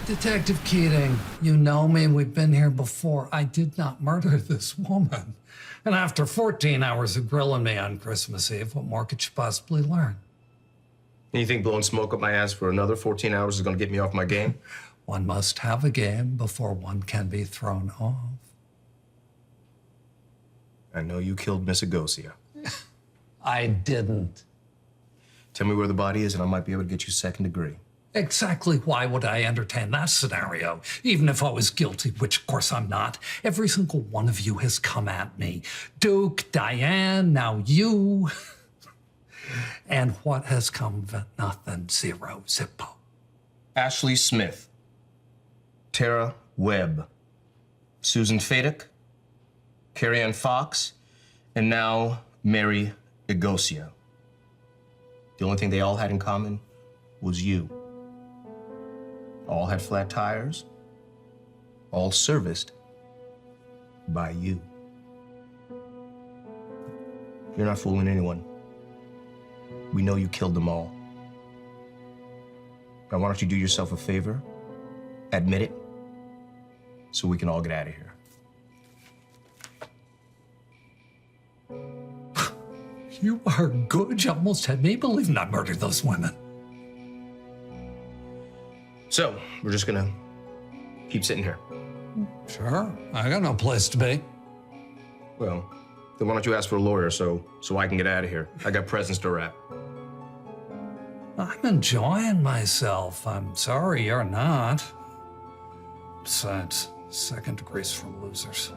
Detective Keating, you know me, we've been here before. I did not murder this woman. And after 14 hours of grilling me on Christmas Eve, what more could you possibly learn? And you think blowing smoke up my ass for another 14 hours is gonna get me off my game? One must have a game before one can be thrown off. I know you killed Miss Agosia. I didn't. Tell me where the body is and I might be able to get you second degree. Exactly why would I entertain that scenario? Even if I was guilty, which of course I'm not. Every single one of you has come at me. Duke, Diane, now you. And what has come of it? Nothing. Zero. Zippo. Ashley Smith, Tara Webb, Susan Fadick, Carrie Ann Fox, and now Mary Agosia. The only thing they all had in common was you. All had flat tires, all serviced by you. You're not fooling anyone. We know you killed them all. Now, why don't you do yourself a favor, admit it, so we can all get out of here. You are good. You almost had me believing I murdered those women. So, we're just gonna keep sitting here. Sure. I got no place to be. Well, then why don't you ask for a lawyer so I can get out of here? I got presents to wrap. I'm enjoying myself. I'm sorry you're not. Besides, second degree's for losers.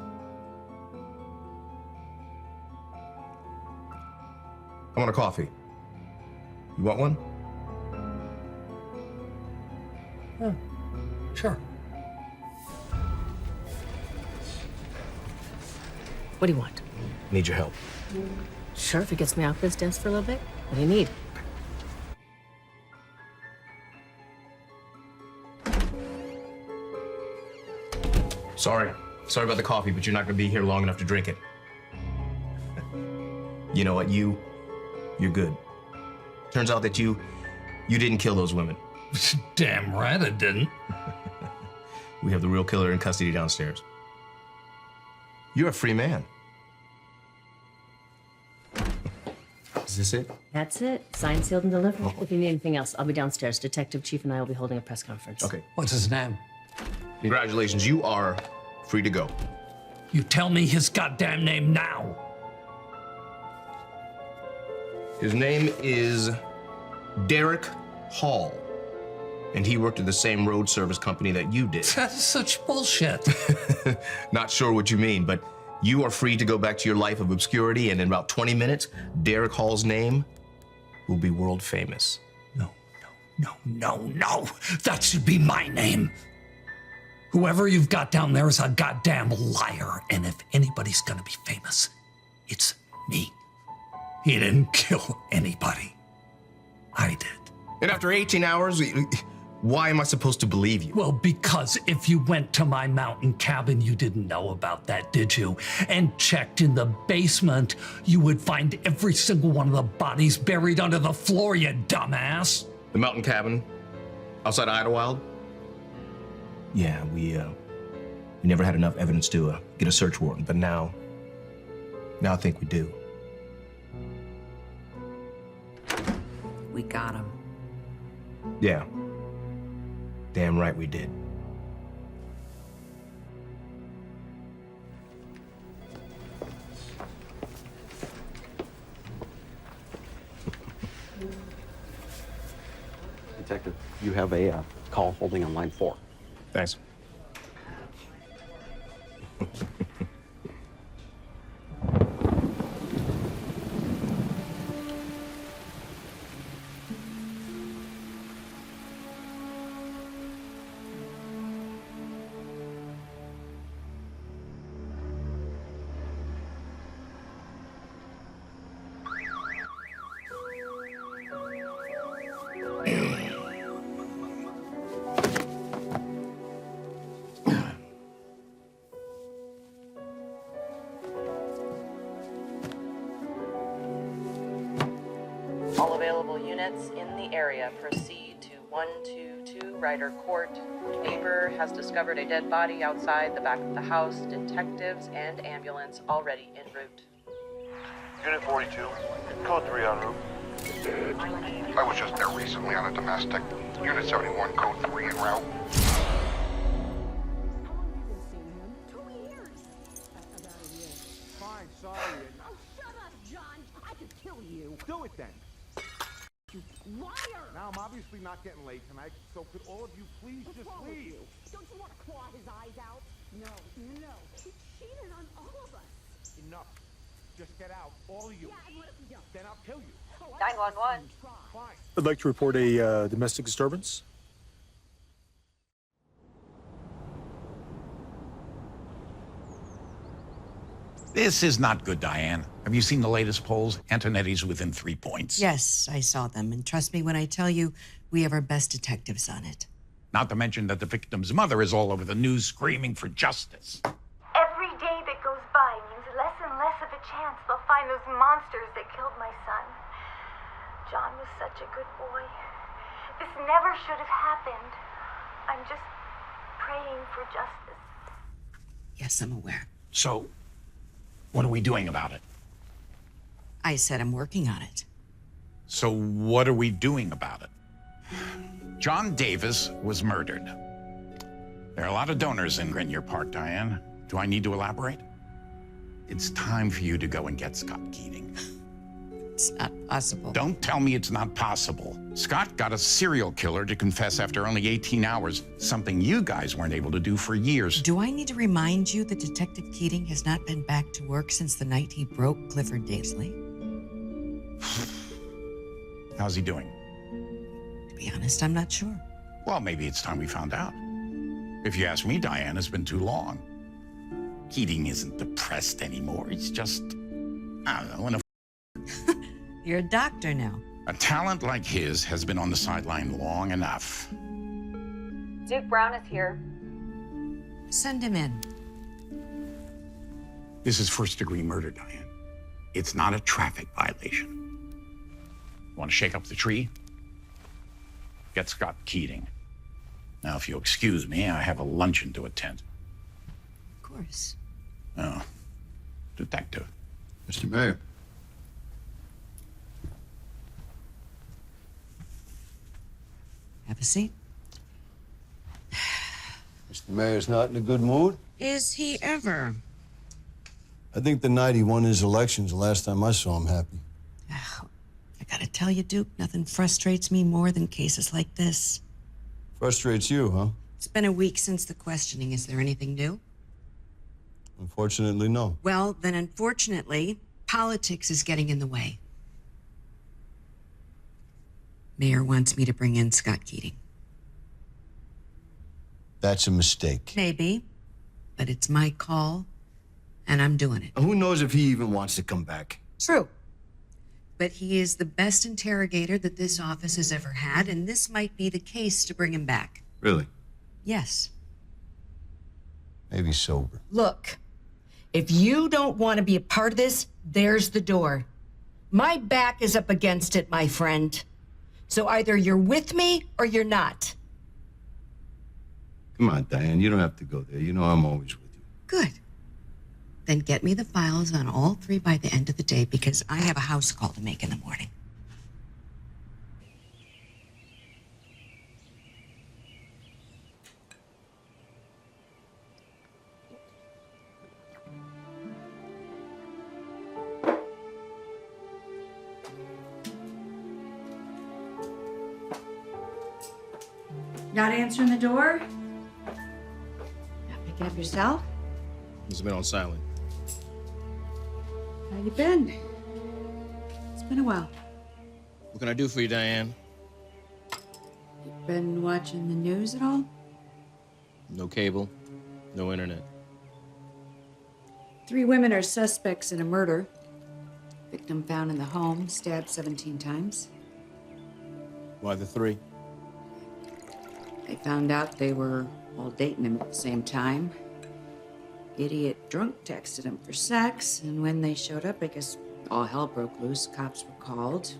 I want a coffee. You want one? Yeah, sure. What do you want? Need your help. Sure, if it gets me off this desk for a little bit. What do you need? Sorry about the coffee, but you're not gonna be here long enough to drink it. You know what, you're good. Turns out that you didn't kill those women. Damn right I didn't. We have the real killer in custody downstairs. You're a free man. Is this it? That's it. Signed, sealed, and delivered. If you need anything else, I'll be downstairs. Detective Chief and I will be holding a press conference. Okay. What's his name? Congratulations, you are free to go. You tell me his goddamn name now. His name is Derek Hall, and he worked at the same road service company that you did. That's such bullshit. Not sure what you mean, but you are free to go back to your life of obscurity, and in about 20 minutes, Derek Hall's name will be world famous. No. That should be my name. Whoever you've got down there is a goddamn liar, and if anybody's gonna be famous, it's me. He didn't kill anybody. I did. And after 18 hours, why am I supposed to believe you? Well, because if you went to my mountain cabin, you didn't know about that, did you? And checked in the basement, you would find every single one of the bodies buried under the floor, you dumbass. The mountain cabin outside Idlewild? Yeah, we never had enough evidence to get a search warrant, but now I think we do. We got him. Yeah. Damn right we did. Detective, you have a call holding on line 4. Thanks. All available units in the area proceed to 122 Rider Court. Neighbor has discovered a dead body outside the back of the house. Detectives and ambulance already en route. Unit 42, code 3 en route. I was just there recently on a domestic. Unit 71, code 3 en route. Fine, sorry. Oh, shut up, John. I could kill you. Do it then. You liar! Now, I'm obviously not getting late tonight, so could all of you please What's just wrong with leave? you? Don't you want to claw his eyes out? No. He cheated on all of us. Enough. Just get out, all of you. Yeah, and what if we don't? Then I'll kill you. 911. Fine. I'd like to report a domestic disturbance. This is not good, Diane. Have you seen the latest polls? Antonetti's within 3 points. Yes, I saw them. And trust me when I tell you, we have our best detectives on it. Not to mention that the victim's mother is all over the news screaming for justice. Every day that goes by means less and less of a chance they'll find those monsters that killed my son. John was such a good boy. This never should have happened. I'm just praying for justice. Yes, I'm aware. So, what are we doing about it? I said I'm working on it. So what are we doing about it? John Davis was murdered. There are a lot of donors in Grenier Park, Diane. Do I need to elaborate? It's time for you to go and get Scott Keating. It's not possible. Don't tell me it's not possible. Scott got a serial killer to confess after only 18 hours, something you guys weren't able to do for years. Do I need to remind you that Detective Keating has not been back to work since the night he broke Clifford Daisley? How's he doing? To be honest, I'm not sure. Well, maybe it's time we found out. If you ask me, Diane, it's been too long. Keating isn't depressed anymore. He's just, I don't know, in a You're a doctor now. A talent like his has been on the sideline long enough. Duke Brown is here. Send him in. This is first-degree murder, Diane. It's not a traffic violation. Want to shake up the tree? Get Scott Keating. Now, if you'll excuse me, I have a luncheon to attend. Of course. Oh, detective. Mr. Mayor. Have a seat. Mr. Mayor's not in a good mood. Is he ever? I think the night he won his elections, the last time I saw him happy. Oh, I gotta tell you, Duke, nothing frustrates me more than cases like this. Frustrates you, huh? It's been a week since the questioning. Is there anything new? Unfortunately, no. Well, then unfortunately, politics is getting in the way. Mayor wants me to bring in Scott Keating. That's a mistake. Maybe, but it's my call, and I'm doing it. Who knows if he even wants to come back? True. But he is the best interrogator that this office has ever had, and this might be the case to bring him back. Really? Yes. Maybe sober. Look, if you don't want to be a part of this, there's the door. My back is up against it, my friend. So either you're with me or you're not. Come on, Diane, you don't have to go there. You know I'm always with you. Good. Then get me the files on all three by the end of the day, because I have a house call to make in the morning. Not answering the door? Not picking up yourself? He's been on silent. How you been? It's been a while. What can I do for you, Diane? Been watching the news at all? No cable, no internet. 3 women are suspects in a murder. Victim found in the home, stabbed 17 times. Why the 3? They found out they were all dating him at the same time. Idiot drunk texted him for sex, and when they showed up, I guess all hell broke loose. Cops were called.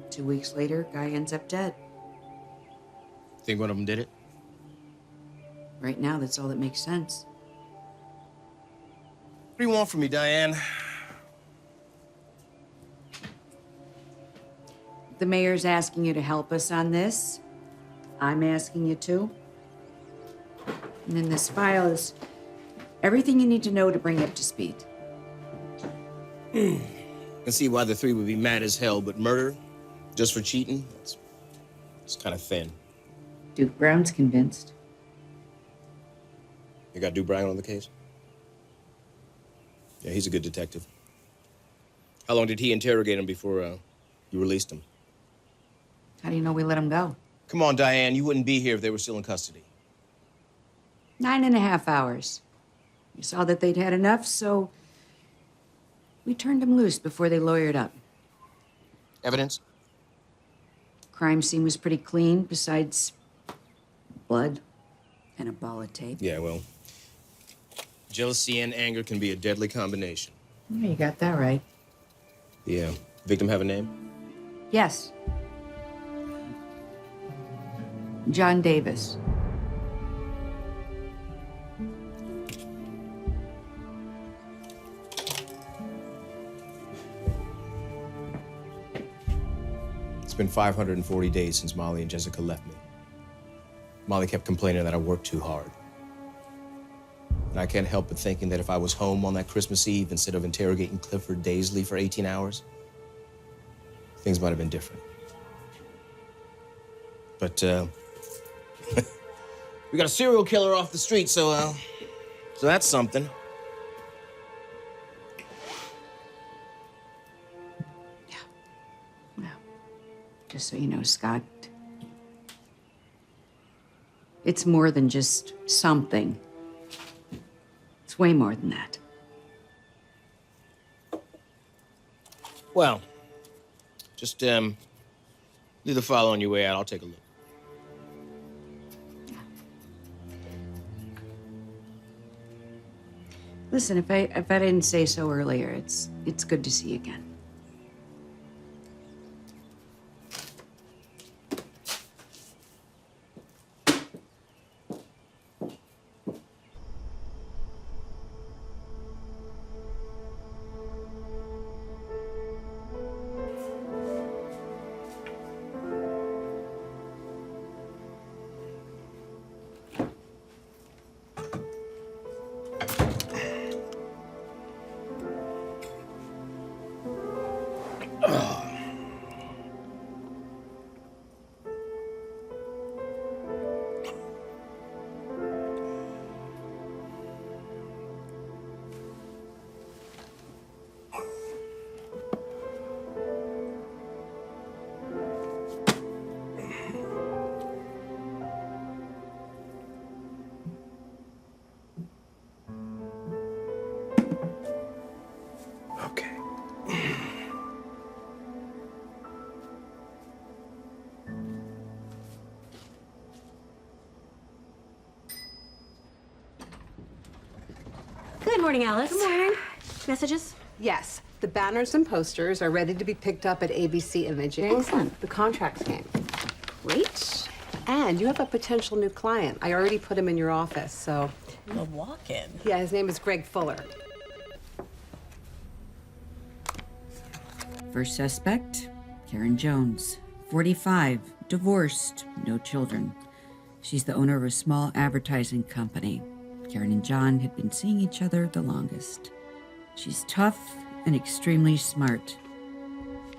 2 weeks later, guy ends up dead. Think one of them did it? Right now, that's all that makes sense. What do you want from me, Diane? The mayor's asking you to help us on this. I'm asking you to. And in this file is everything you need to know to bring you up to speed. I can see why the three would be mad as hell, but murder, just for cheating, it's kind of thin. Duke Brown's convinced. You got Duke Brown on the case? Yeah, he's a good detective. How long did he interrogate him before you released him? How do you know we let him go? Come on, Diane, you wouldn't be here if they were still in custody. 9.5 hours. You saw that they'd had enough, so we turned them loose before they lawyered up. Evidence? Crime scene was pretty clean, besides blood and a ball of tape. Yeah, well, jealousy and anger can be a deadly combination. Yeah, you got that right. The victim have a name? Yes. John Davis. It's been 540 days since Molly and Jessica left me. Molly kept complaining that I worked too hard. And I can't help but thinking that if I was home on that Christmas Eve instead of interrogating Clifford Daisley for 18 hours, things might have been different. But, we got a serial killer off the street, so that's something. Just so you know, Scott, it's more than just something. It's way more than that. Well, just leave the file on your way out. I'll take a look. Listen, if I didn't say so earlier, it's good to see you again. Good morning, Alice. Good morning. Messages? Yes. The banners and posters are ready to be picked up at ABC Imaging. Excellent. The contracts came. Great. And you have a potential new client. I already put him in your office, so... A walk-in? Yeah, his name is Greg Fuller. First suspect, Karen Jones, 45, divorced, no children. She's the owner of a small advertising company. Karen and John had been seeing each other the longest. She's tough and extremely smart.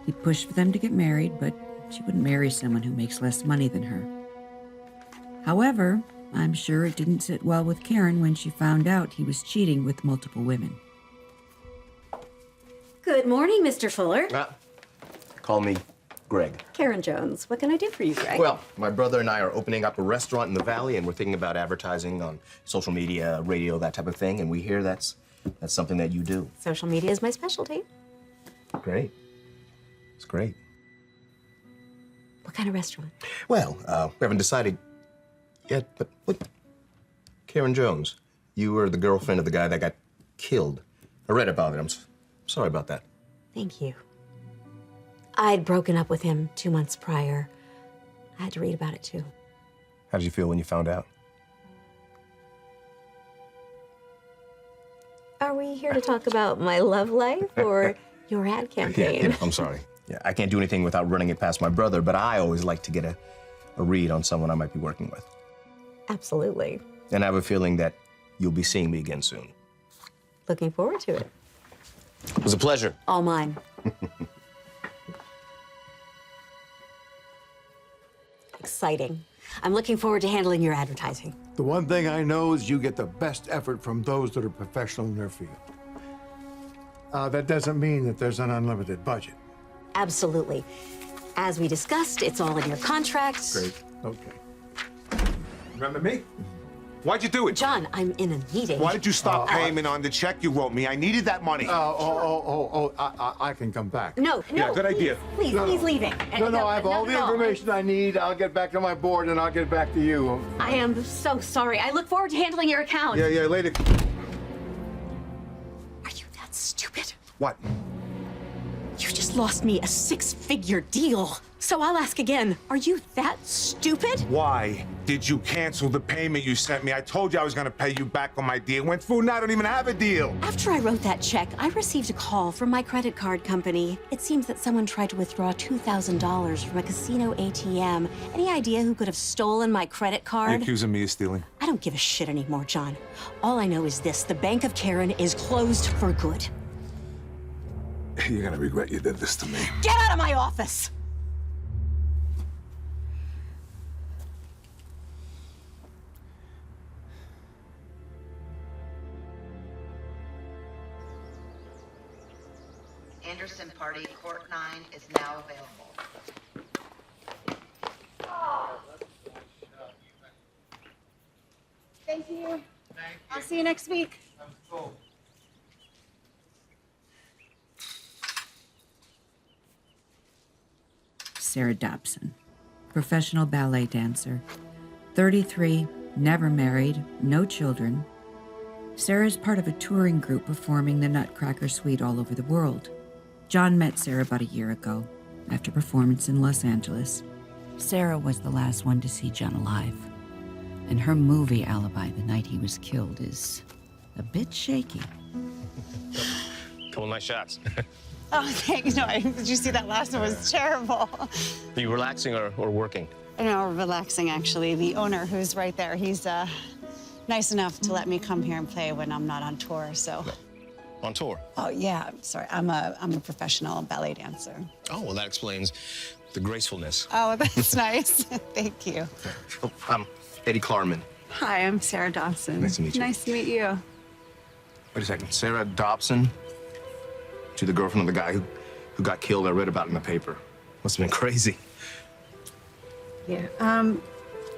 He pushed for them to get married, but she wouldn't marry someone who makes less money than her. However, I'm sure it didn't sit well with Karen when she found out he was cheating with multiple women. Good morning, Mr. Fuller. Call me Greg. Karen Jones. What can I do for you, Greg? Well, my brother and I are opening up a restaurant in the Valley, and we're thinking about advertising on social media, radio, that type of thing, and we hear that's something that you do. Social media is my specialty. Great. It's great. What kind of restaurant? Well, we haven't decided yet, but what? Karen Jones, you were the girlfriend of the guy that got killed. I read about it. I'm sorry about that. Thank you. I'd broken up with him 2 months prior. I had to read about it, too. How did you feel when you found out? Are we here to talk about my love life or your ad campaign? Yeah, I'm sorry. Yeah, I can't do anything without running it past my brother, but I always like to get a read on someone I might be working with. Absolutely. And I have a feeling that you'll be seeing me again soon. Looking forward to it. It was a pleasure. All mine. Exciting. I'm looking forward to handling your advertising. The one thing I know is you get the best effort from those that are professional in their field. That doesn't mean that there's an unlimited budget. Absolutely. As we discussed, it's all in your contract. Great. Okay. Remember me? Why'd you do it? John, I'm in a meeting. Why did you stop Payment on the check you wrote me. I needed that money. I can come back. No, no. Yeah, good idea. Please, he's leaving. No, I have all the information I need. I'll get back to my board and I'll get back to you. I am so sorry. I look forward to handling your account. Yeah, later. Are you that stupid? What? You just lost me a 6-figure deal. So I'll ask again, are you that stupid? Why did you cancel the payment you sent me? I told you I was going to pay you back on my deal. Went through and I don't even have a deal. After I wrote that check, I received a call from my credit card company. It seems that someone tried to withdraw $2,000 from a casino ATM. Any idea who could have stolen my credit card? Are you accusing me of stealing? I don't give a shit anymore, John. All I know is this, the Bank of Karen is closed for good. You're going to regret you did this to me. Get out of my office! Anderson Party, Court 9 is now available. Thank you. I'll see you next week. Sarah Dobson, professional ballet dancer, 33, never married, no children. Sarah's part of a touring group performing the Nutcracker Suite all over the world. John met Sarah about a year ago, after performance in Los Angeles. Sarah was the last one to see John alive, and her movie alibi the night he was killed is a bit shaky. Couple nice shots. Oh, thanks. No, did you see that last one? Was terrible. Are you relaxing or working? No, relaxing, actually. The owner, who's right there, he's nice enough to let me come here and play when I'm not on tour, so. On tour? Oh, yeah, sorry. I'm a professional ballet dancer. Oh, well, that explains the gracefulness. Oh, that's nice. Thank you. Oh, I'm Eddie Klarman. Hi, I'm Sarah Dobson. Nice to meet you. Nice to meet you. Wait a second. Sarah Dobson? To the girlfriend of the guy who got killed I read about in the paper. Must have been crazy. Yeah,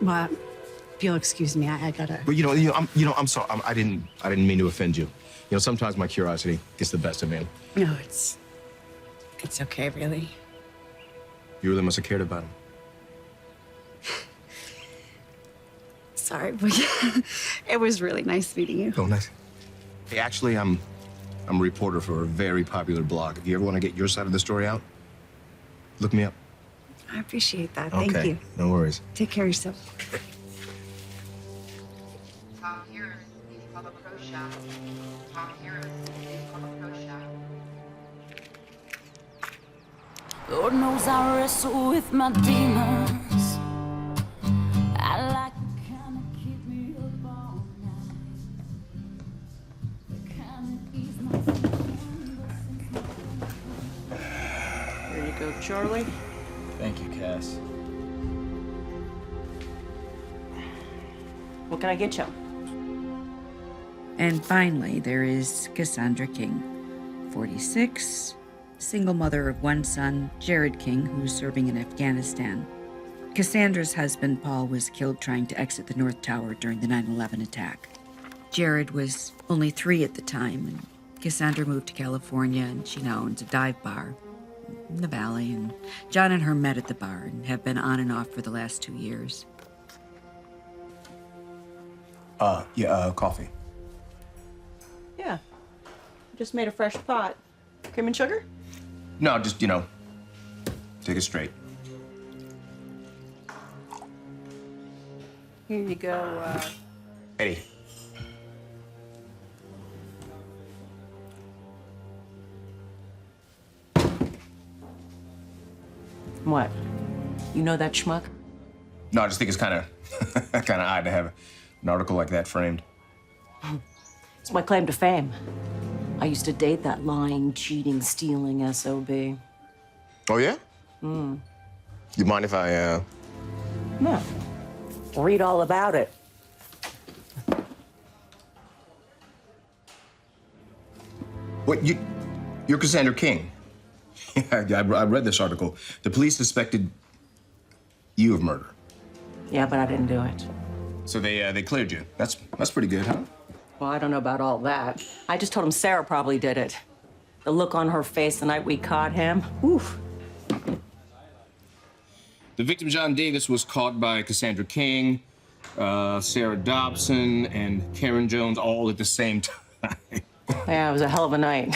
well, if you'll excuse me, I gotta... But I'm sorry. I didn't mean to offend you. You know, sometimes my curiosity gets the best of me. No, it's okay, really. You really must have cared about him. Sorry, but it was really nice meeting you. Oh, nice. Hey, actually, I'm a reporter for a very popular blog. If you ever want to get your side of the story out, look me up. I appreciate that. Thank you. No worries. Take care of yourself. Tom Harris, please call the pro shop. Tom Harris, please call the pro shop. Lord knows I wrestle with my demons. I like the kind that keep me up all night. The kind that ease my Ready to go, Charlie? Thank you, Cass. What can I get you? And finally, there is Cassandra King, 46, single mother of one son, Jared King, who's serving in Afghanistan. Cassandra's husband, Paul, was killed trying to exit the North Tower during the 9/11 attack. Jared was only 3 at the time, and Cassandra moved to California, and she now owns a dive bar in the valley, and John and her met at the bar and have been on and off for the last 2 years. Coffee. Yeah. Just made a fresh pot. Cream and sugar? No, just, take it straight. Here you go, Eddie. What? You know that schmuck? No, I just think it's kind of odd to have an article like that framed. It's my claim to fame. I used to date that lying, cheating, stealing SOB. Oh, yeah? Hmm. You mind if I, Yeah. Read all about it. What, you're Cassandra King. I read this article. The police suspected you of murder. Yeah, but I didn't do it. So they cleared you. That's pretty good, huh? Well, I don't know about all that. I just told him Sarah probably did it. The look on her face the night we caught him. Oof. The victim, John Davis, was caught by Cassandra King, Sarah Dobson, and Karen Jones all at the same time. Yeah, it was a hell of a night.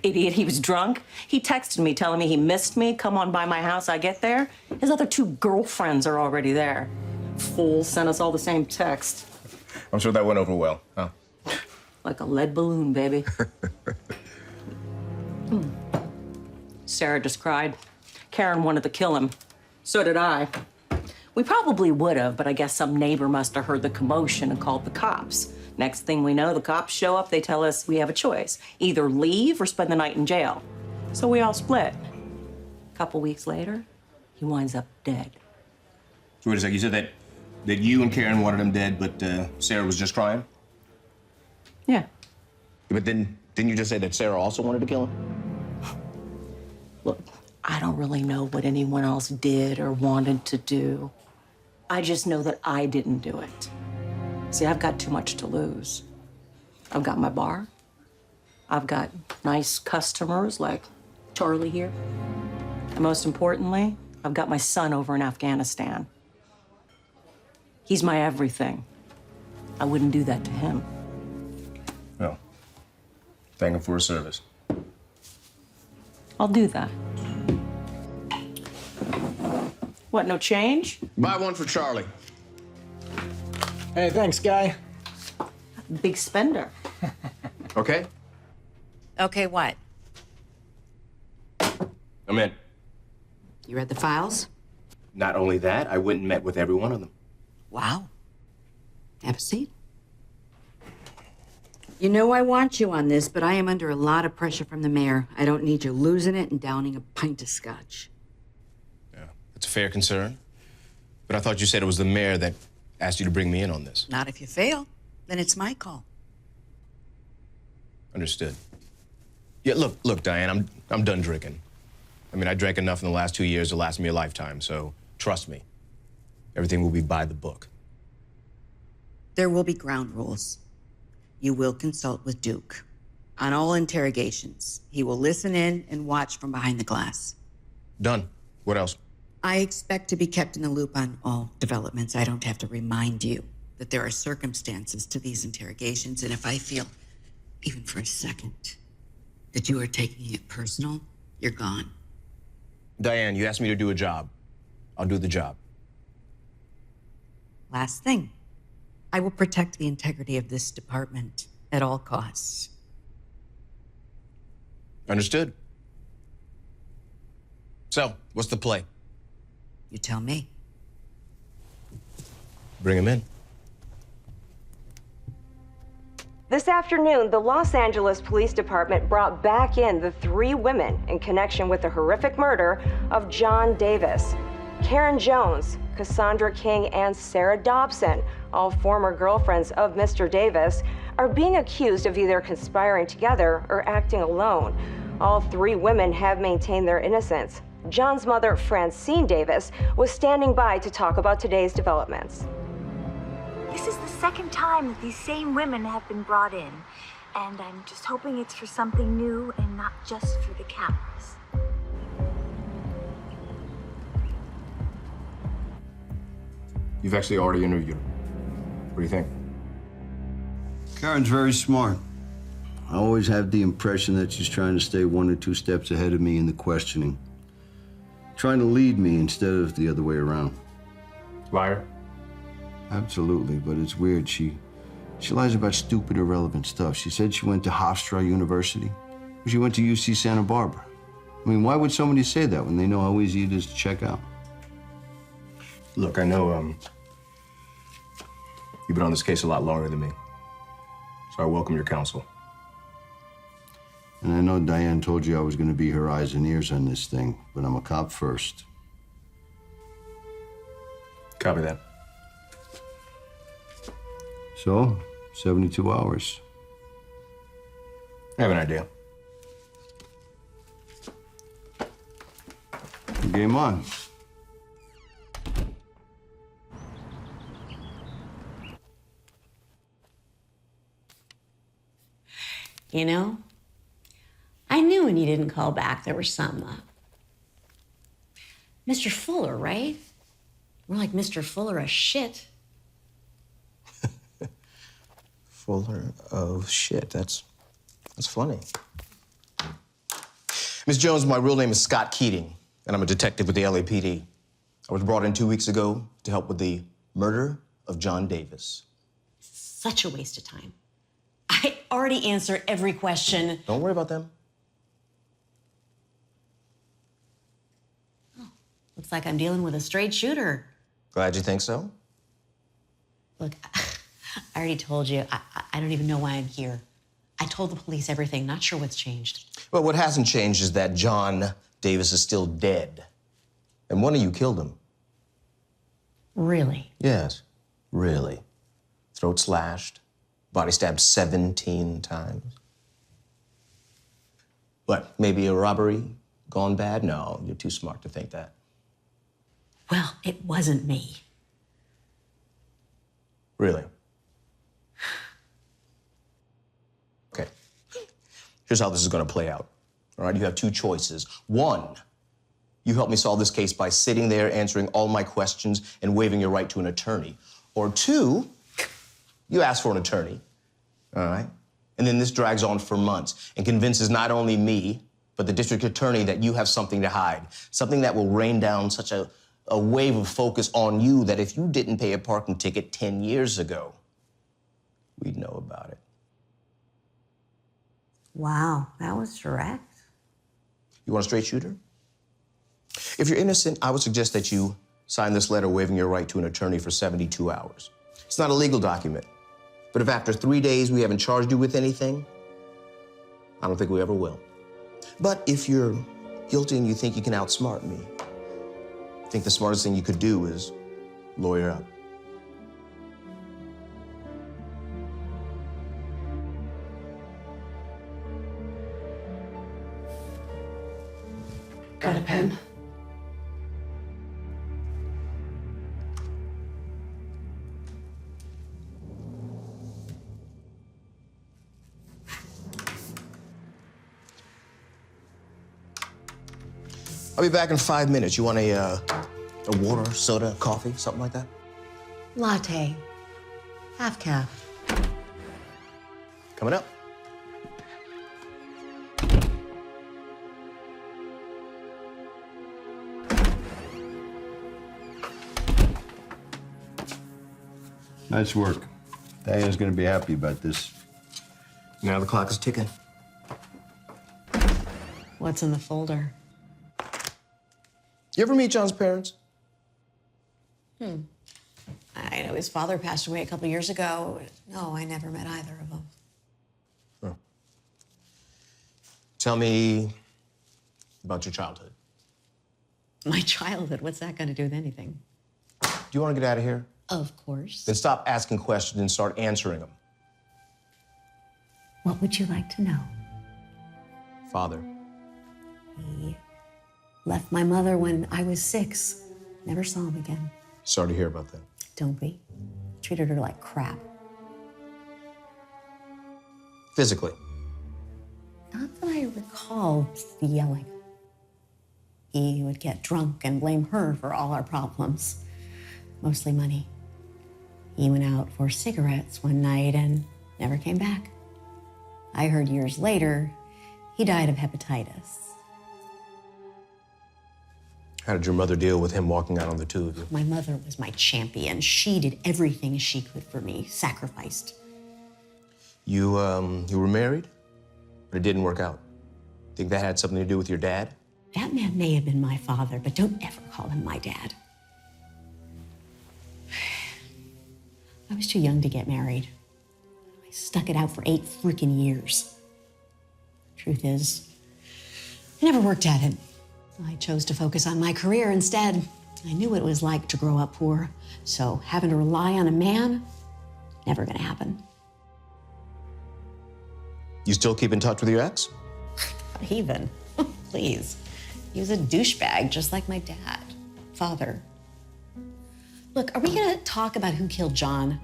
Idiot, he was drunk. He texted me telling me he missed me, come on by my house, I get there. His other 2 girlfriends are already there. Fool sent us all the same text. I'm sure that went over well, huh? Like a lead balloon, baby. Sarah just cried. Karen wanted to kill him. So did I. We probably would have, but I guess some neighbor must have heard the commotion and called the cops. Next thing we know, the cops show up, they tell us we have a choice. Either leave or spend the night in jail. So we all split. A couple weeks later, he winds up dead. So wait a second, you said that you and Karen wanted him dead, but Sarah was just crying? Yeah. But then, didn't you just say that Sarah also wanted to kill him? Look, I don't really know what anyone else did or wanted to do. I just know that I didn't do it. See, I've got too much to lose. I've got my bar. I've got nice customers like Charlie here. And most importantly, I've got my son over in Afghanistan. He's my everything. I wouldn't do that to him. No. Thank him for his service. I'll do that. What, no change? Buy one for Charlie. Hey, thanks, guy. Big spender. Okay? Okay, what? I'm in. You read the files? Not only that, I went and met with every one of them. Wow. Have a seat. You know I want you on this, but I am under a lot of pressure from the mayor. I don't need you losing it and downing a pint of scotch. It's a fair concern. But I thought you said it was the mayor that asked you to bring me in on this. Not if you fail. Then it's my call. Understood. Yeah, look, Diane, I'm done drinking. I mean, I drank enough in the last 2 years to last me a lifetime, so trust me. Everything will be by the book. There will be ground rules. You will consult with Duke. On all interrogations, he will listen in and watch from behind the glass. Done. What else? I expect to be kept in the loop on all developments. I don't have to remind you that there are circumstances to these interrogations, and if I feel, even for a second, that you are taking it personal, you're gone. Diane, you asked me to do a job. I'll do the job. Last thing, I will protect the integrity of this department at all costs. Understood. So, what's the play? You tell me. Bring him in. This afternoon, the Los Angeles Police Department brought back in the 3 women in connection with the horrific murder of John Davis. Karen Jones, Cassandra King, and Sarah Dobson, all former girlfriends of Mr. Davis, are being accused of either conspiring together or acting alone. All 3 women have maintained their innocence. John's mother, Francine Davis, was standing by to talk about today's developments. This is the second time that these same women have been brought in, and I'm just hoping it's for something new and not just for the cameras. You've actually already interviewed him. What do you think? Karen's very smart. I always have the impression that she's trying to stay 1 or 2 steps ahead of me in the questioning. Trying to lead me instead of the other way around. Liar? Absolutely, but it's weird. She lies about stupid, irrelevant stuff. She said she went to Hofstra University. She went to UC Santa Barbara. I mean, why would somebody say that when they know how easy it is to check out? Look, I know, you've been on this case a lot longer than me. So I welcome your counsel. And I know Diane told you I was going to be her eyes and ears on this thing, but I'm a cop first. Copy that. So, 72 hours. I have an idea. Game on. You know, I knew when you didn't call back there was something up. Mr. Fuller, right? More like Mr. Fuller of shit. Fuller of shit. That's funny. Miss Jones, my real name is Scott Keating, and I'm a detective with the LAPD. I was brought in 2 weeks ago to help with the murder of John Davis. Such a waste of time. I already answered every question. Don't worry about them. Oh, looks like I'm dealing with a straight shooter. Glad you think so. Look, I already told you, I don't even know why I'm here. I told the police everything, not sure what's changed. Well, what hasn't changed is that John Davis is still dead. And one of you killed him. Really? Yes, really. Throat slashed, body stabbed 17 times. What, maybe a robbery gone bad? No, you're too smart to think that. Well, it wasn't me. Really? Okay. Here's how this is going to play out. All right, you have two choices. One, you help me solve this case by sitting there answering all my questions and waiving your right to an attorney. Or two, you ask for an attorney, all right? And then this drags on for months and convinces not only me, but the district attorney that you have something to hide, something that will rain down such a wave of focus on you that if you didn't pay a parking ticket 10 years ago, we'd know about it. Wow, that was direct. You want a straight shooter? If you're innocent, I would suggest that you sign this letter waiving your right to an attorney for 72 hours. It's not a legal document, but if after 3 days we haven't charged you with anything, I don't think we ever will. But if you're guilty and you think you can outsmart me, I think the smartest thing you could do is lawyer up. Got a pen? I'll be back in 5 minutes. You want a water, soda, coffee, something like that? Latte. Half calf. Coming up. Nice work. Diane's gonna be happy about this. Now the clock is ticking. What's in the folder? You ever meet John's parents? I know his father passed away a couple years ago. No, I never met either of them. Oh. Tell me about your childhood. My childhood, what's that got to do with anything? Do you want to get out of here? Of course. Then stop asking questions and start answering them. What would you like to know? Father. He left my mother when I was 6. Never saw him again. Sorry to hear about that. Don't be. Treated her like crap. Physically. Not that I recall the yelling. He would get drunk and blame her for all our problems. Mostly money. He went out for cigarettes one night and never came back. I heard years later he died of hepatitis. How did your mother deal with him walking out on the two of you? My mother was my champion. She did everything she could for me, sacrificed. You were married, but it didn't work out. Think that had something to do with your dad? That man may have been my father, but don't ever call him my dad. I was too young to get married. I stuck it out for 8 freaking years. Truth is, I never worked at it. I chose to focus on my career instead. I knew what it was like to grow up poor, so having to rely on a man, never gonna happen. You still keep in touch with your ex? Even. Please. He was a douchebag, just like my dad. Father. Look, are we gonna talk about who killed John?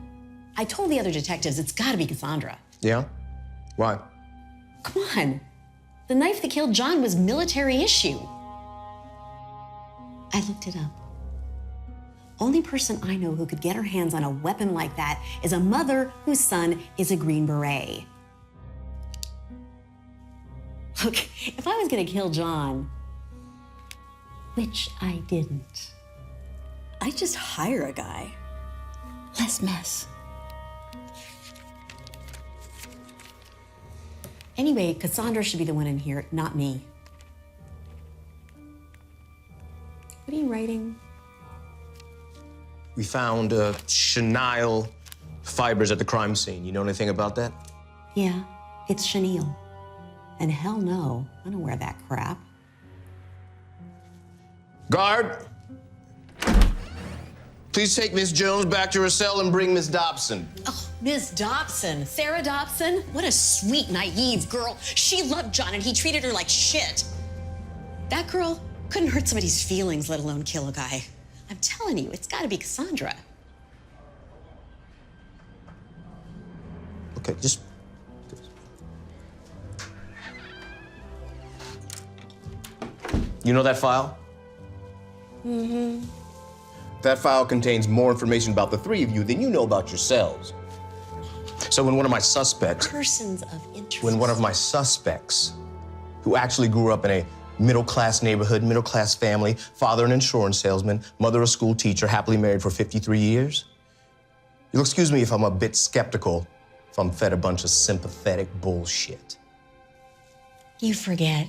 I told the other detectives it's gotta be Cassandra. Yeah? Why? Come on. The knife that killed John was military issue. I looked it up. Only person I know who could get her hands on a weapon like that is a mother whose son is a Green Beret. Look, if I was gonna kill John, which I didn't, I'd just hire a guy. Less mess. Anyway, Cassandra should be the one in here, not me. What are you writing? We found chenille fibers at the crime scene. You know anything about that? Yeah, it's chenille. And hell no, I don't wear that crap. Guard! Please take Miss Jones back to her cell and bring Miss Dobson. Oh, Miss Dobson, Sarah Dobson? What a sweet, naive girl. She loved John and he treated her like shit. That girl couldn't hurt somebody's feelings, let alone kill a guy. I'm telling you, it's gotta be Cassandra. Okay, just... You know that file? Mm-hmm. That file contains more information about the three of you than you know about yourselves. So when one of my suspects... Persons of interest. When one of my suspects, who actually grew up in a middle-class neighborhood, middle-class family, father an insurance salesman, mother a school teacher, happily married for 53 years, you'll excuse me if I'm a bit skeptical if I'm fed a bunch of sympathetic bullshit. You forget.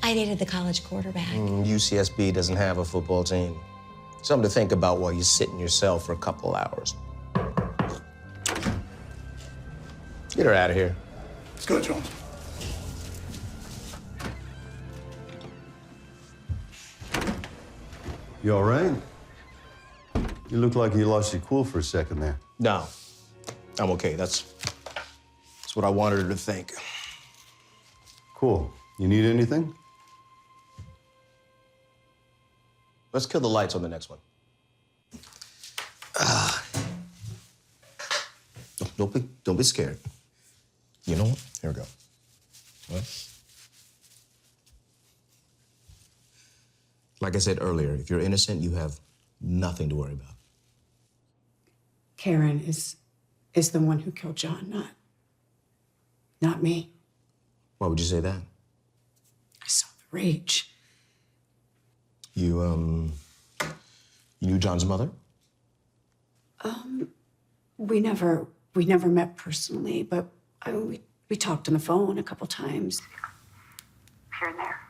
I dated the college quarterback. UCSB doesn't have a football team. Something to think about while you sit in your cell for a couple hours. Get her out of here. Let's go, Jones. You all right? You look like you lost your cool for a second there. No, I'm okay. That's what I wanted her to think. Cool. You need anything? Let's kill the lights on the next one. Don't be scared. You know what? Here we go. What? Like I said earlier, if you're innocent, you have nothing to worry about. Karen is the one who killed John, not me. Why would you say that? I saw the rage. You knew John's mother? We never met personally, but we talked on the phone a couple times. Here and there.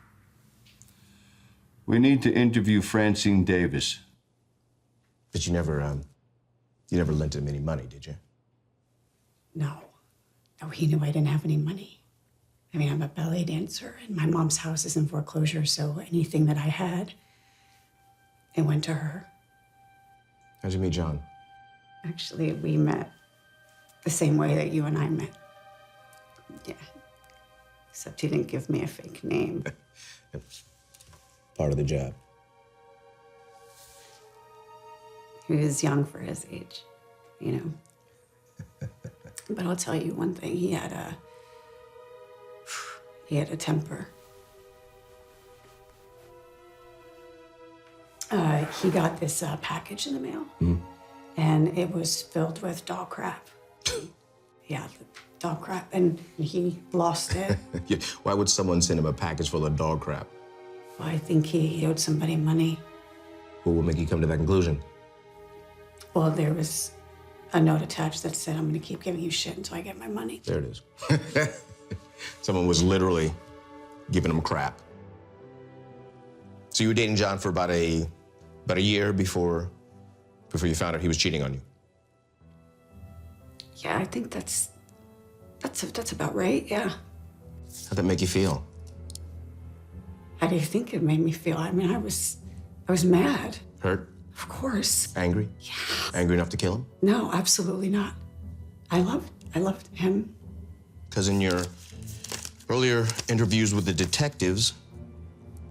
We need to interview Francine Davis. But you never lent him any money, did you? No, he knew I didn't have any money. I mean, I'm a ballet dancer, and my mom's house is in foreclosure, so anything that I had, it went to her. How'd you meet John? Actually, we met the same way that you and I met. Yeah. Except he didn't give me a fake name. Part of the job. He was young for his age, you know. But I'll tell you one thing, he had a temper. He got this package in the mail, and it was filled with dog crap. Yeah, dog crap, and he lost it. Why would someone send him a package full of dog crap? Well, I think he owed somebody money. What would make you come to that conclusion? Well, there was a note attached that said, I'm going to keep giving you shit until I get my money. There it is. Someone was literally giving him crap. So you were dating John for about a year before you found out he was cheating on you? Yeah, I think that's about right, yeah. How'd that make you feel? How do you think it made me feel? I mean, I was mad. Hurt? Of course. Angry? Yeah. Angry enough to kill him? No, absolutely not. I loved him. Because in your earlier interviews with the detectives,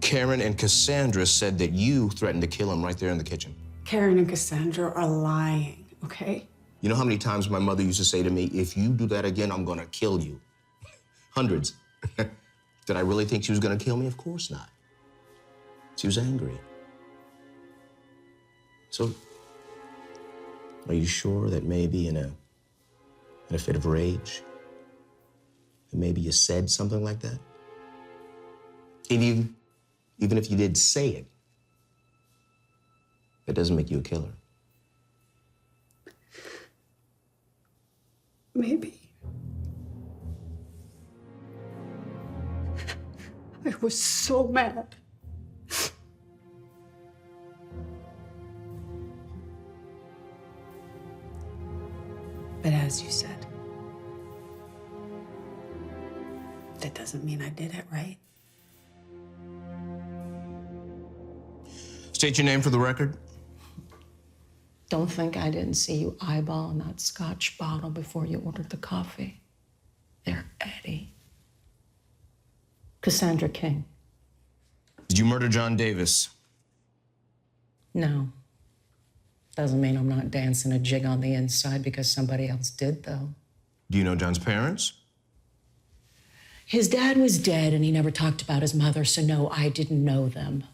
Karen and Cassandra said that you threatened to kill him right there in the kitchen. Karen and Cassandra are lying, okay? You know how many times my mother used to say to me, if you do that again, I'm gonna kill you? Hundreds. Did I really think she was gonna kill me? Of course not. She was angry. So, are you sure that maybe in a fit of rage, that maybe you said something like that? Even if you did say it, that doesn't make you a killer. Maybe. I was so mad. But as you said, that doesn't mean I did it, right? State your name for the record. Don't think I didn't see you eyeballing that scotch bottle before you ordered the coffee. There, Eddie. Cassandra King. Did you murder John Davis? No. Doesn't mean I'm not dancing a jig on the inside because somebody else did, though. Do you know John's parents? His dad was dead and he never talked about his mother, so no, I didn't know them.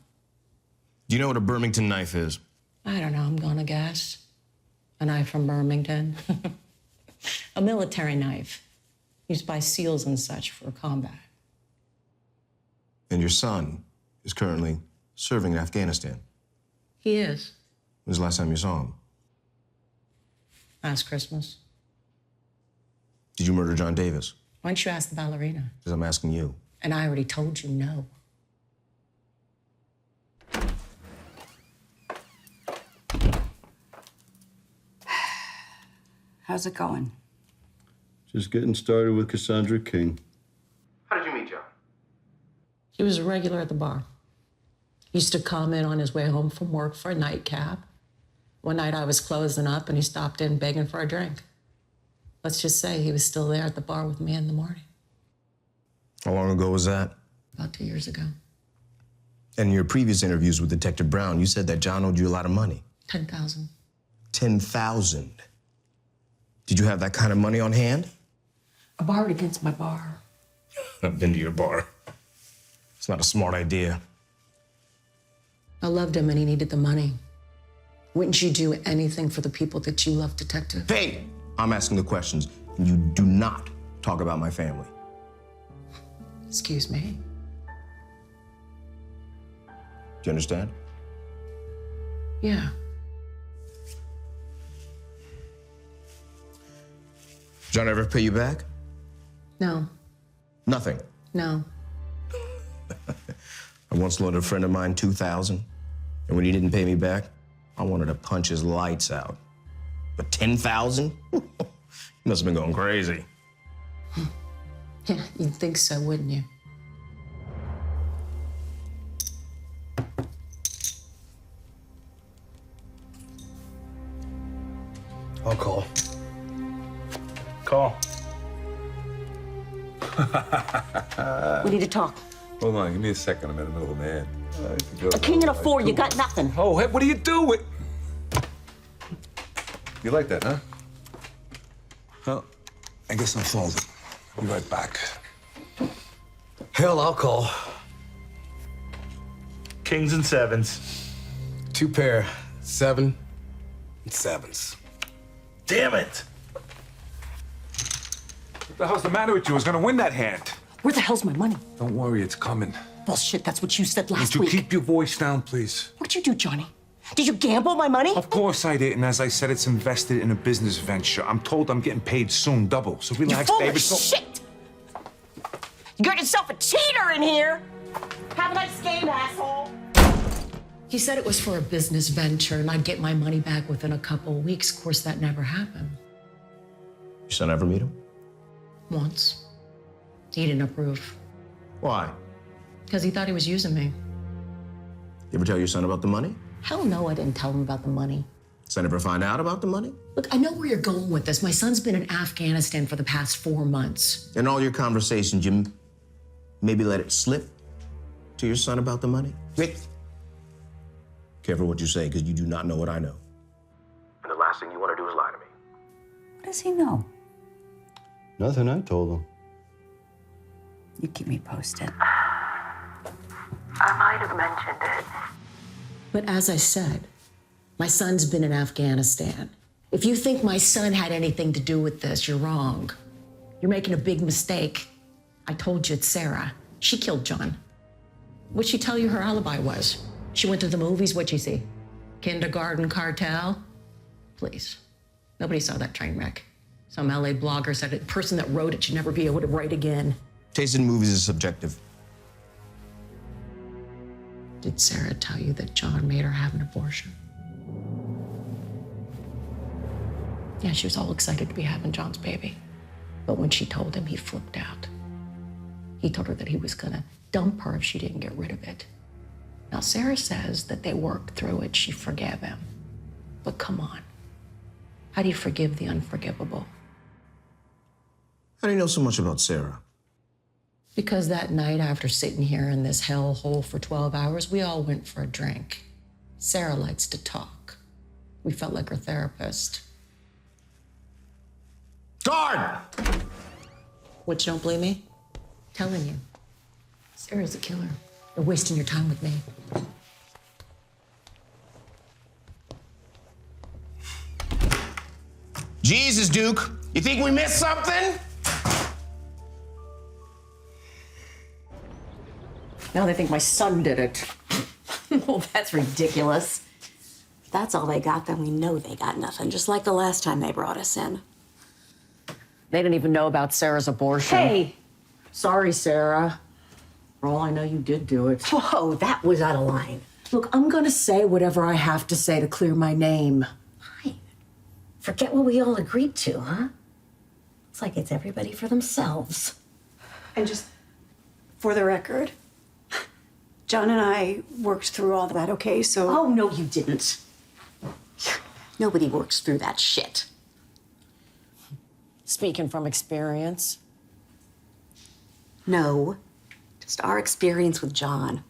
Do you know what a Birmingham knife is? I don't know, I'm gonna guess. A knife from Birmingham. A military knife used by SEALs and such for combat. And your son is currently serving in Afghanistan. He is. When was the last time you saw him? Last Christmas. Did you murder John Davis? Why don't you ask the ballerina? Because I'm asking you. And I already told you no. How's it going? Just getting started with Cassandra King. How did you meet John? He was a regular at the bar. Used to come in on his way home from work for a nightcap. One night I was closing up and he stopped in begging for a drink. Let's just say he was still there at the bar with me in the morning. How long ago was that? About 2 years ago. And in your previous interviews with Detective Brown, you said that John owed you a lot of money. 10,000. 10,000. Did you have that kind of money on hand? I borrowed against my bar. I've been to your bar. It's not a smart idea. I loved him and he needed the money. Wouldn't you do anything for the people that you love, Detective? Hey, I'm asking the questions, and you do not talk about my family. Excuse me? Do you understand? Yeah. John ever pay you back? No. Nothing. No. I once loaned a friend of mine $2,000, and when he didn't pay me back, I wanted to punch his lights out. But 10,000? He must have been going crazy. Yeah, you'd think so, wouldn't you? I'll call. Call. We need to talk. Hold on, give me a second. I'm in the middle of an ad. A king and a four, you got nothing. Oh, hey, what are you doing? You like that, huh? Well, I guess I'm folded. I'll be right back. Hell, I'll call. Kings and sevens. 2 pair, 7 and 7s. Damn it! What the hell's the matter with you? I was gonna win that hand. Where the hell's my money? Don't worry, it's coming. bullshit. That's what you said last Would you week. keep your voice down, please? What'd you do, Johnny? Did you gamble my money? Of course I did, and as I said, it's invested in a business venture. I'm told I'm getting paid soon, double. So relax, You're full baby. of shit! You got yourself a cheater in here! Have a nice game, asshole! He said it was for a business venture and I'd get my money back within a couple of weeks. Of course, that never happened. Your son ever meet him? Once. He didn't approve. Why? Because he thought he was using me. You ever tell your son about the money? Hell no, I didn't tell him about the money. Son ever find out about the money? Look, I know where you're going with this. My son's been in Afghanistan for the past 4 months. In all your conversations, you maybe let it slip to your son about the money? Careful what you say, because you do not know what I know. And the last thing you want to do is lie to me. What does he know? Nothing, I told him. You keep me posted. I might have mentioned it. But as I said, my son's been in Afghanistan. If you think my son had anything to do with this, you're wrong. You're making a big mistake. I told you it's Sarah. She killed John. What'd she tell you her alibi was? She went to the movies, what'd she see? Kindergarten Cartel? Please. Nobody saw that train wreck. Some LA blogger said the person that wrote it should never be able to write again. Taste in movies is subjective. Did Sarah tell you that John made her have an abortion? Yeah, she was all excited to be having John's baby. But when she told him, he flipped out. He told her that he was gonna dump her if she didn't get rid of it. Now, Sarah says that they worked through it, she forgave him. But come on, how do you forgive the unforgivable? How do you know so much about Sarah? Because that night, after sitting here in this hellhole for 12 hours, we all went for a drink. Sarah likes to talk. We felt like her therapist. Guard! What, you don't believe me? Telling you. Sarah's a killer. You're wasting your time with me. Jesus, Duke, you think we missed something? Now they think my son did it. Well, that's ridiculous. If that's all they got, then we know they got nothing, just like the last time they brought us in. They didn't even know about Sarah's abortion. Hey! Sorry, Sarah. For all I know, you did do it. Whoa, that was out of line. Look, I'm gonna say whatever I have to say to clear my name. Forget what we all agreed to, huh? It's like it's everybody for themselves. And just for the record, John and I worked through all that, okay? So. Oh, no, you didn't. Nobody works through that shit. Speaking from experience. No, just our experience with John.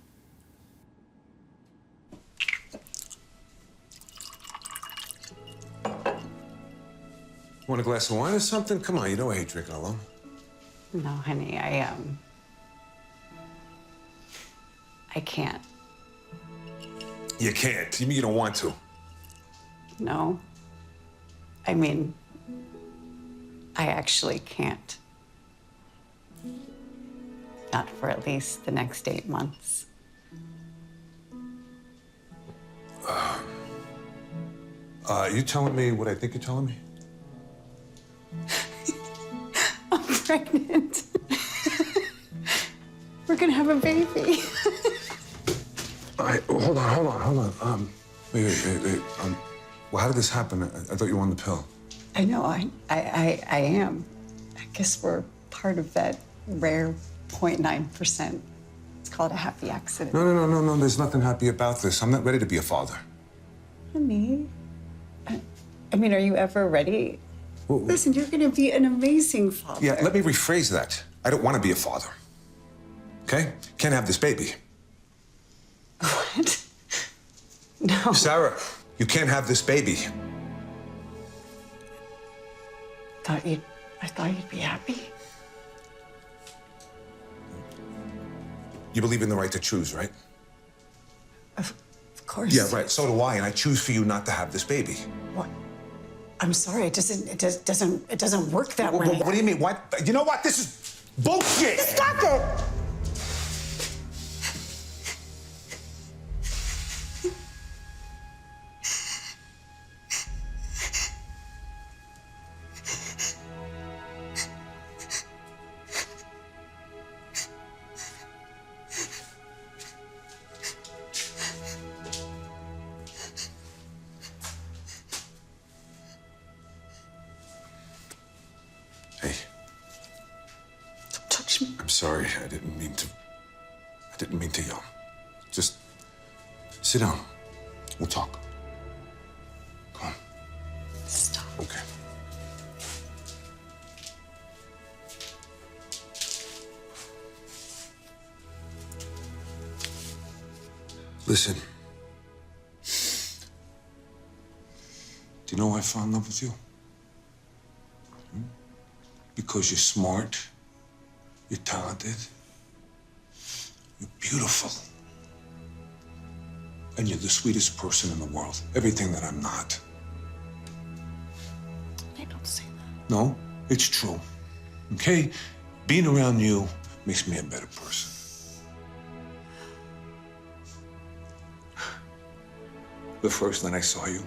Want a glass of wine or something? Come on, you know I hate drinking alone. No, honey, I can't. You can't. You mean you don't want to? No. I mean, I actually can't. Not for at least the next 8 months. You telling me what I think you're telling me? I'm pregnant. We're gonna have a baby. All right, hold on. Wait. Well, how did this happen? I thought you were on the pill. I know, I am. I guess we're part of that rare 0.9%. It's called a happy accident. No. There's nothing happy about this. I'm not ready to be a father. Honey, I mean, are you ever ready? Well, Listen, you're gonna be an amazing father. yeah, let me rephrase that. I don't want to be a father. Okay? Can't have this baby. What? No. Sarah, you can't have this baby. I thought you'd be happy. You believe in the right to choose, right? Of course. Yeah, right. So do I, and I choose for you not to have this baby. What? I'm sorry. It doesn't work that way. What do you mean? What? You know what? This is bullshit. Stop it! I'm sorry. I didn't mean to yell. Just sit down. We'll talk. Come on. Stop. Okay. Listen. Do you know why I fell in love with you? Because you're smart, you're talented, you're beautiful, and you're the sweetest person in the world. Everything that I'm not. They don't say that. No, it's true. Okay? Being around you makes me a better person. The first night I saw you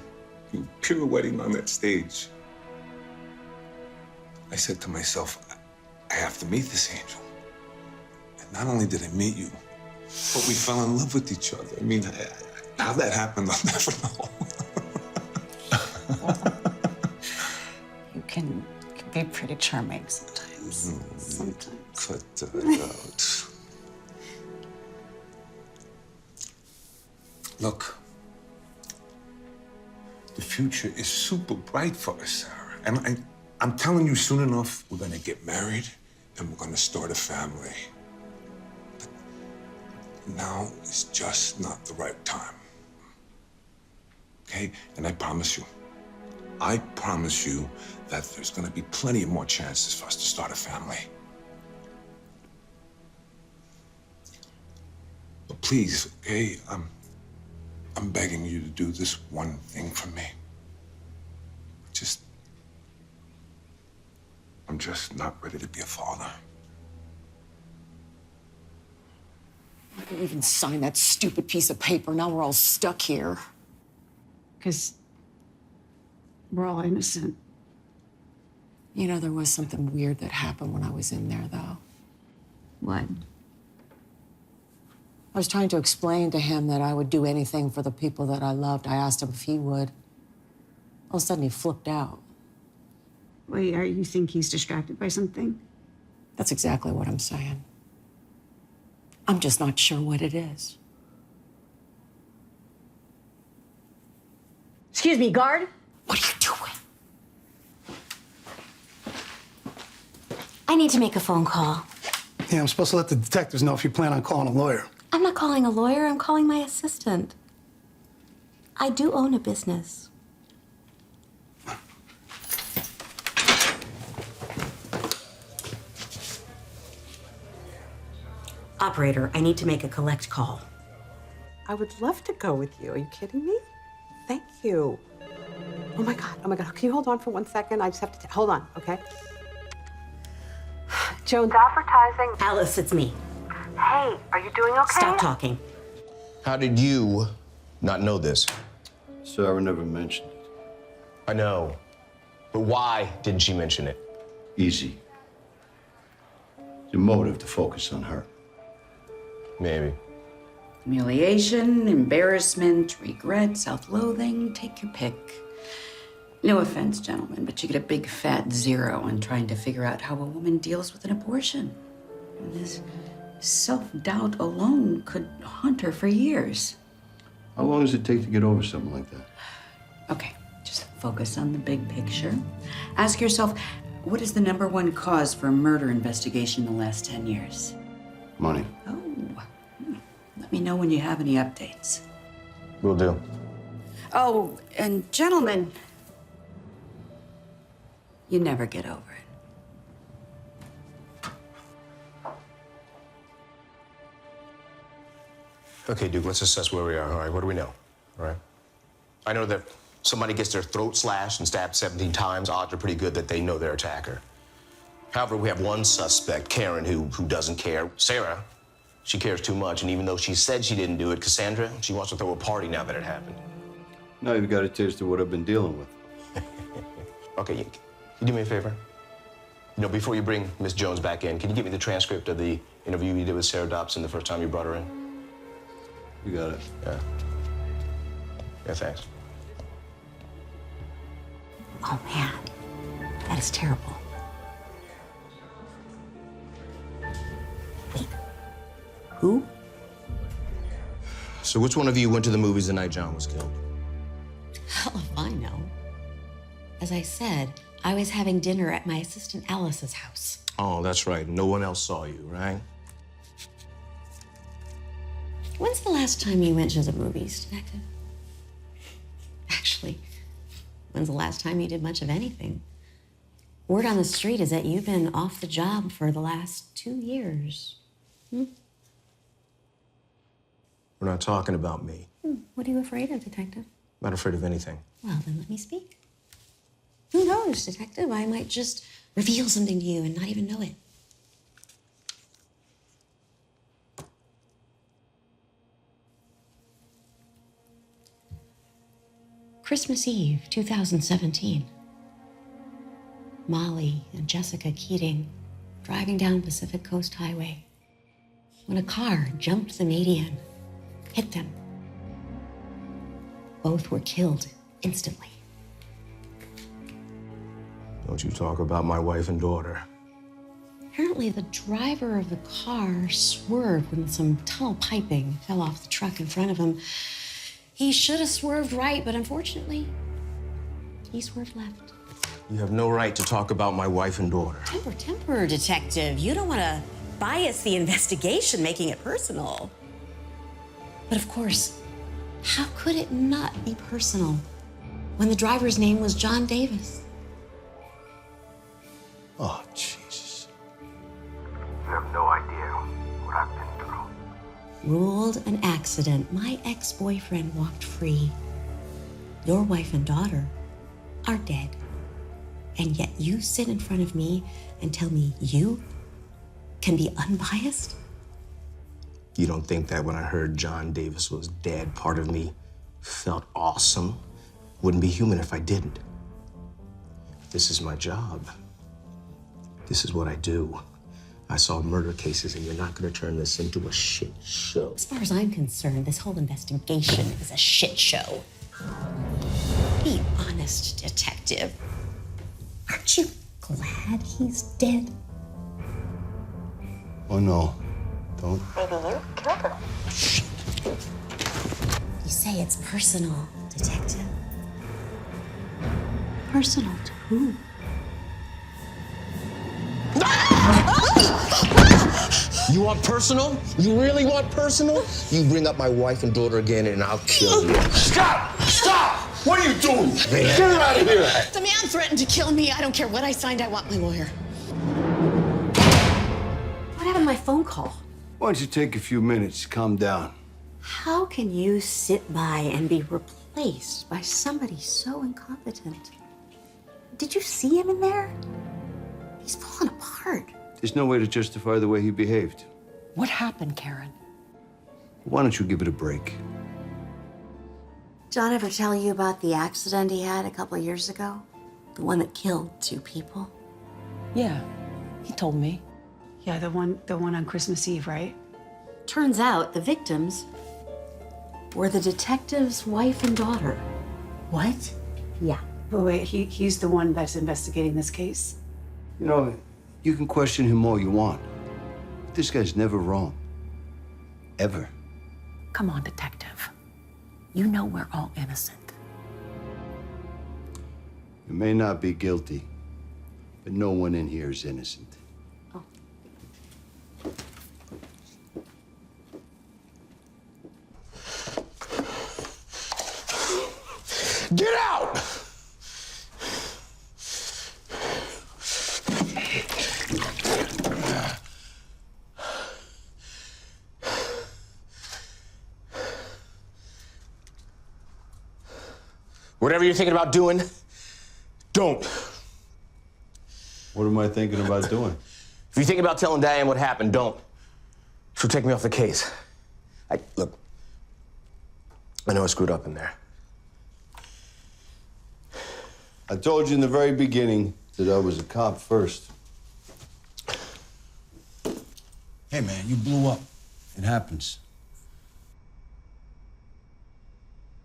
pirouetting on that stage, I said to myself, I have to meet this angel. And not only did I meet you, but we fell in love with each other. I mean, how that happened, I'll never know. You can be pretty charming sometimes. Sometimes. Cut that out. Look, the future is super bright for us, Sarah. And I'm telling you, soon enough, we're gonna get married and we're gonna start a family. But now is just not the right time. Okay? And I promise you that there's gonna be plenty of more chances for us to start a family. But please, okay, I'm begging you to do this one thing for me. I'm just not ready to be a father. I didn't even sign that stupid piece of paper. Now we're all stuck here. Because we're all innocent. You know, there was something weird that happened when I was in there, though. What? I was trying to explain to him that I would do anything for the people that I loved. I asked him if he would. All of a sudden, he flipped out. Wait, you think he's distracted by something? That's exactly what I'm saying. I'm just not sure what it is. Excuse me, guard? What are you doing? I need to make a phone call. Yeah, I'm supposed to let the detectives know if you plan on calling a lawyer. I'm not calling a lawyer, I'm calling my assistant. I do own a business. Operator, I need to make a collect call. I would love to go with you. Are you kidding me? Thank you. Oh my God. Can you hold on for 1 second? I just have to, hold on, okay? Jones Advertising. Alice, it's me. Hey, are you doing okay? Stop talking. How did you not know this? Sarah never mentioned it. I know. But why didn't she mention it? Easy. The motive to focus on her. Maybe. Humiliation, embarrassment, regret, self-loathing, take your pick. No offense, gentlemen, but you get a big fat 0 on trying to figure out how a woman deals with an abortion. And this self-doubt alone could haunt her for years. How long does it take to get over something like that? Okay, just focus on the big picture. Ask yourself, what is the #1 cause for a murder investigation in the last 10 years? Money. Oh, let me know when you have any updates. Will do. Oh, and gentlemen, you never get over it. Okay, Duke, let's assess where we are. All right, what do we know? All right. I know that somebody gets their throat slashed and stabbed 17 times. Odds are pretty good that they know their attacker. However, we have one suspect, Karen, who doesn't care. Sarah, she cares too much, and even though she said she didn't do it, Cassandra, she wants to throw a party now that it happened. Now you've got a taste of what I've been dealing with. Okay, can you do me a favor? You know, before you bring Miss Jones back in, can you give me the transcript of the interview you did with Sarah Dobson the first time you brought her in? You got it. Yeah. Yeah, thanks. Oh, man. That is terrible. Who? So which one of you went to the movies the night John was killed? Hell if I know. As I said, I was having dinner at my assistant Alice's house. Oh, that's right. No one else saw you, right? When's the last time you went to the movies, Detective? Actually, when's the last time you did much of anything? Word on the street is that you've been off the job for the last 2 years. We're not talking about me. What are you afraid of, Detective? Not afraid of anything. Well, then let me speak. Who knows, Detective? I might just reveal something to you and not even know it. Christmas Eve, 2017. Molly and Jessica Keating driving down Pacific Coast Highway when a car jumped the median, hit them. Both were killed instantly. Don't you talk about my wife and daughter. Apparently, the driver of the car swerved when some tunnel piping fell off the truck in front of him. He should have swerved right, but unfortunately, he swerved left. You have no right to talk about my wife and daughter. Temper, Detective. You don't want to bias the investigation, making it personal. But of course, how could it not be personal when the driver's name was John Davis? Oh, Jesus. You have no idea what I've been through. Ruled an accident. My ex-boyfriend walked free. Your wife and daughter are dead. And yet you sit in front of me and tell me you can be unbiased? You don't think that when I heard John Davis was dead, part of me felt awesome? Wouldn't be human if I didn't. This is my job. This is what I do. I solve murder cases, and you're not gonna turn this into a shit show. As far as I'm concerned, this whole investigation is a shit show. Be honest, Detective. Aren't you glad he's dead? Oh, no. Don't. Maybe you killed him. You say it's personal, Detective. Personal to who? You want personal? You really want personal? You bring up my wife and daughter again, and I'll kill you. Stop! Stop! What are you doing? Get her out of here! The man threatened to kill me. I don't care what I signed. I want my lawyer. What happened to my phone call? Why don't you take a few minutes, calm down? How can you sit by and be replaced by somebody so incompetent? Did you see him in there? He's falling apart. There's no way to justify the way he behaved. What happened, Karen? Why don't you give it a break? John ever tell you about the accident he had a couple of years ago? The one that killed 2 people? Yeah, he told me. Yeah, the one on Christmas Eve, right? Turns out the victims were the detective's wife and daughter. What? Yeah. Oh, wait, he's the one that's investigating this case? You know, you can question him all you want. But this guy's never wrong. Ever. Come on, Detective. You know we're all innocent. You may not be guilty, but no one in here is innocent. Get out! Whatever you're thinking about doing, don't. What am I thinking about doing? If you think about telling Diane what happened, don't. She'll take me off the case. Look, I know I screwed up in there. I told you in the very beginning that I was a cop first. Hey, man, you blew up. It happens.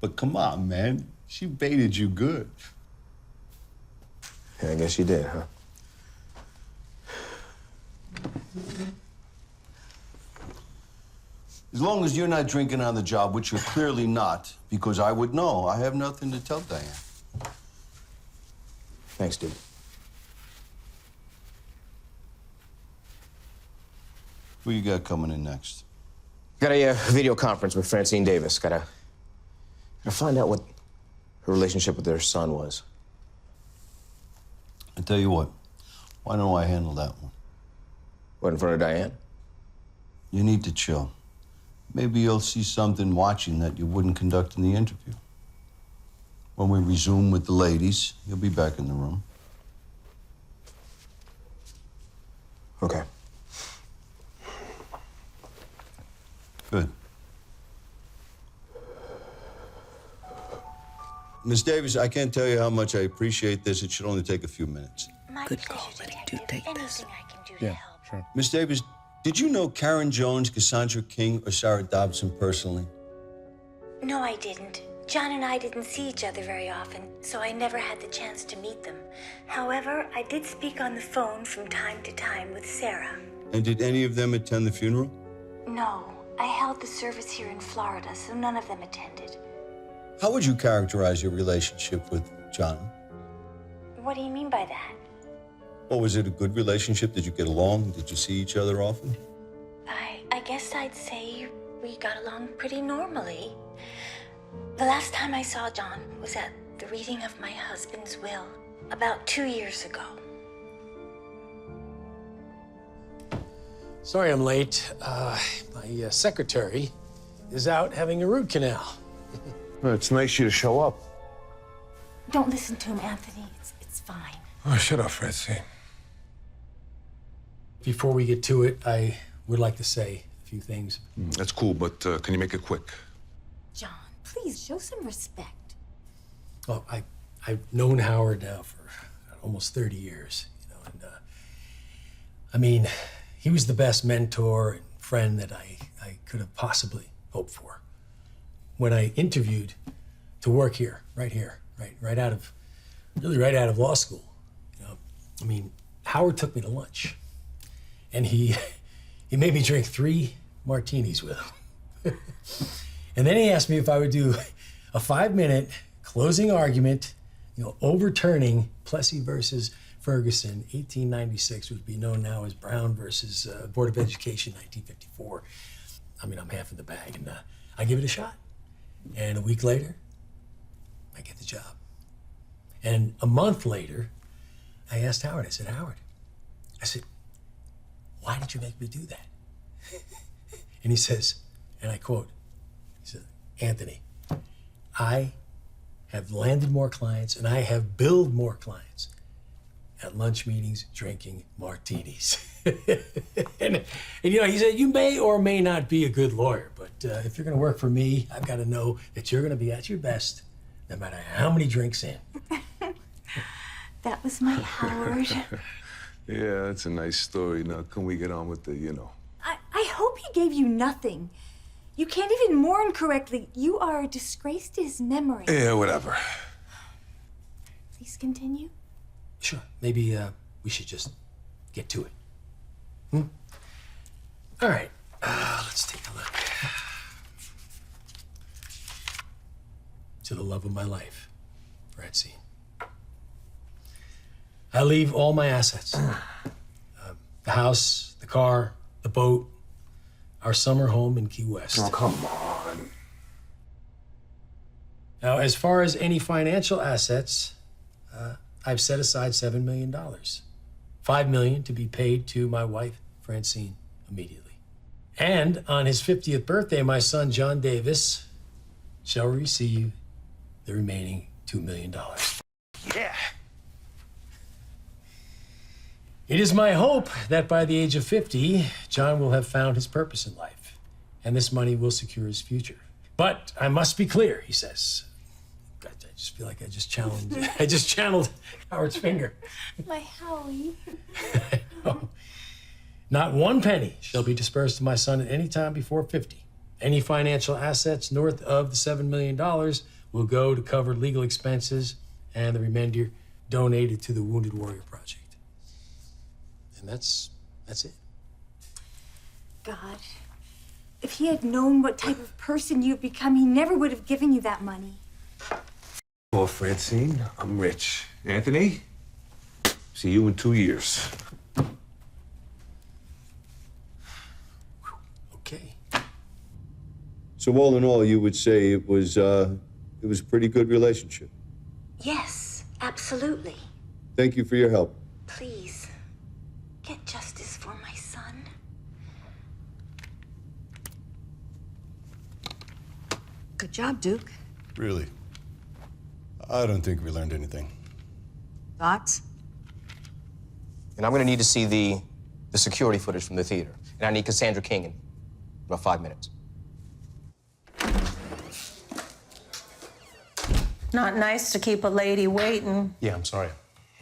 But come on, man. She baited you good. Yeah, I guess you did, huh? As long as you're not drinking on the job, which you're clearly not, because I would know. I have nothing to tell Diane. Thanks, dude. Who you got coming in next? Got a video conference with Francine Davis. Gotta find out what her relationship with her son was. I tell you what, why don't I handle that one? What, in front of Diane? You need to chill. Maybe you'll see something watching that you wouldn't conduct in the interview. When we resume with the ladies, you'll be back in the room. Okay. Good. Miss Davis, I can't tell you how much I appreciate this. It should only take a few minutes. Good call, but it do take this. Yeah, sure. Miss Davis, did you know Karen Jones, Cassandra King, or Sarah Dobson personally? No, I didn't. John and I didn't see each other very often, so I never had the chance to meet them. However, I did speak on the phone from time to time with Sarah. And did any of them attend the funeral? No, I held the service here in Florida, so none of them attended. How would you characterize your relationship with John? What do you mean by that? Well, was it a good relationship? Did you get along? Did you see each other often? I guess I'd say we got along pretty normally. The last time I saw John was at the reading of my husband's will, about 2 years ago. Sorry I'm late. My secretary is out having a root canal. Well, it's nice of you to show up. Don't listen to him, Anthony. It's fine. Oh, shut up, Francine. Before we get to it, I would like to say a few things. That's cool, but can you make it quick? John, please show some respect. Well, I've known Howard now for almost 30 years, you know, and I mean, he was the best mentor and friend that I could have possibly hoped for. When I interviewed to work here, right out of law school, you know, I mean, Howard took me to lunch, and he made me drink 3 martinis with him. And then he asked me if I would do a 5-minute closing argument, you know, overturning Plessy versus Ferguson, 1896, which would be known now as Brown versus Board of Education, 1954. I mean, I'm half in the bag, and I give it a shot. And a week later, I get the job. And a month later, I asked Howard, I said, Howard, I said, why did you make me do that? And he says, and I quote, he said, Anthony, I have landed more clients and I have billed more clients at lunch meetings drinking martinis. and you know, he said, you may or may not be a good lawyer, but if you're gonna work for me, I've gotta know that you're gonna be at your best no matter how many drinks in. That was my Howard. Yeah, that's a nice story. Now, can we get on with the, you know? I hope he gave you nothing. You can't even mourn correctly. You are a disgrace to his memory. Yeah, whatever. Please continue. Sure, maybe we should just get to it. All right, let's take a look. To the love of my life, Francine. I leave all my assets. The house, the car, the boat, our summer home in Key West. Oh, come on. Now, as far as any financial assets, I've set aside $7 million. $5 million to be paid to my wife, Francine, immediately. And on his 50th birthday, my son, John Davis, shall receive the remaining $2 million. Yeah. It is my hope that by the age of 50, John will have found his purpose in life, and this money will secure his future. But I must be clear, he says. God, I just feel like I just channeled Howard's finger. My Howie. No. Not one penny shall be dispersed to my son at any time before 50. Any financial assets north of the $7 million will go to cover legal expenses and the remainder donated to the Wounded Warrior Project. And that's it. God, If he had known what type of person you've become, he never would have given you that money. Well, Francine, I'm rich. Anthony, see you in 2 years. Okay. So all in all, you would say it was a pretty good relationship. Yes, absolutely. Thank you for your help. Please, get justice for my son. Good job, Duke. Really? I don't think we learned anything. Thoughts? And I'm gonna need to see the security footage from the theater. And I need Cassandra King in about 5 minutes. Not nice to keep a lady waiting. Yeah, I'm sorry.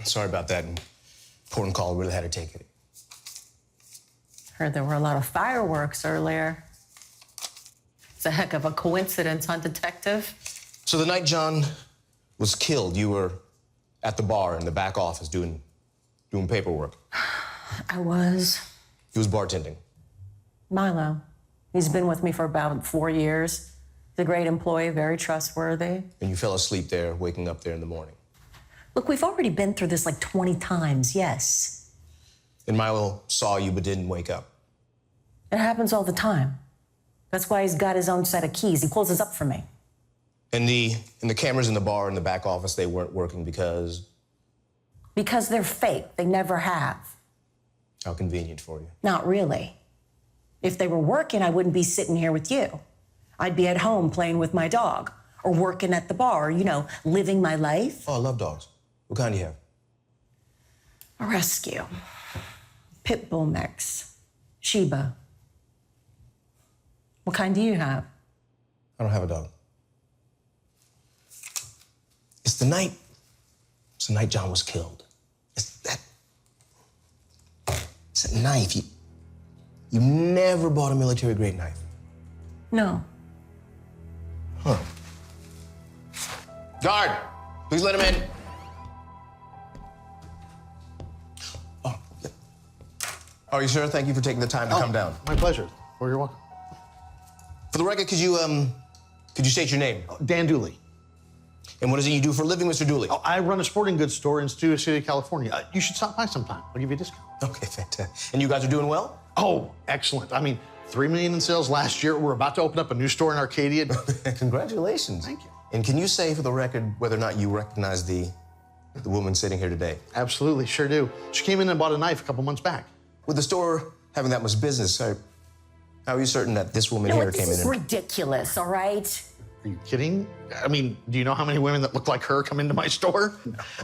Sorry about that. Important call, really had to take it. Heard there were a lot of fireworks earlier. It's a heck of a coincidence, huh, Detective? So the night John was killed, you were at the bar in the back office doing paperwork. I was. He was bartending. Milo. He's been with me for about 4 years. He's a great employee, very trustworthy. And you fell asleep there, waking up there in the morning. Look, we've already been through this like 20 times, yes. And Milo saw you but didn't wake up. It happens all the time. That's why he's got his own set of keys. He closes up for me. And the cameras in the bar in the back office, they weren't working because? Because they're fake. They never have. How convenient for you. Not really. If they were working, I wouldn't be sitting here with you. I'd be at home playing with my dog or working at the bar, you know, living my life. Oh, I love dogs. What kind do you have? A rescue. Pit bull mix. Sheba. What kind do you have? I don't have a dog. It's the night John was killed. It's that knife. You never bought a military-grade knife. No. Huh. Guard, please let him in. Oh, yeah. Are you sure? Thank you for taking the time to come down. My pleasure. Well, you're welcome. For the record, could you state your name? Dan Dooley. And what is it you do for a living, Mr. Dooley? Oh, I run a sporting goods store in Studio City, California. You should stop by sometime. I'll give you a discount. Okay, fantastic. And you guys are doing well? Oh, excellent. I mean, $3 million in sales last year. We're about to open up a new store in Arcadia. Congratulations. Thank you. And can you say for the record whether or not you recognize the woman sitting here today? Absolutely, sure do. She came in and bought a knife a couple months back. With the store having that much business, how are you certain that this woman here came in? This is ridiculous, all right? Are you kidding? I mean, do you know how many women that look like her come into my store?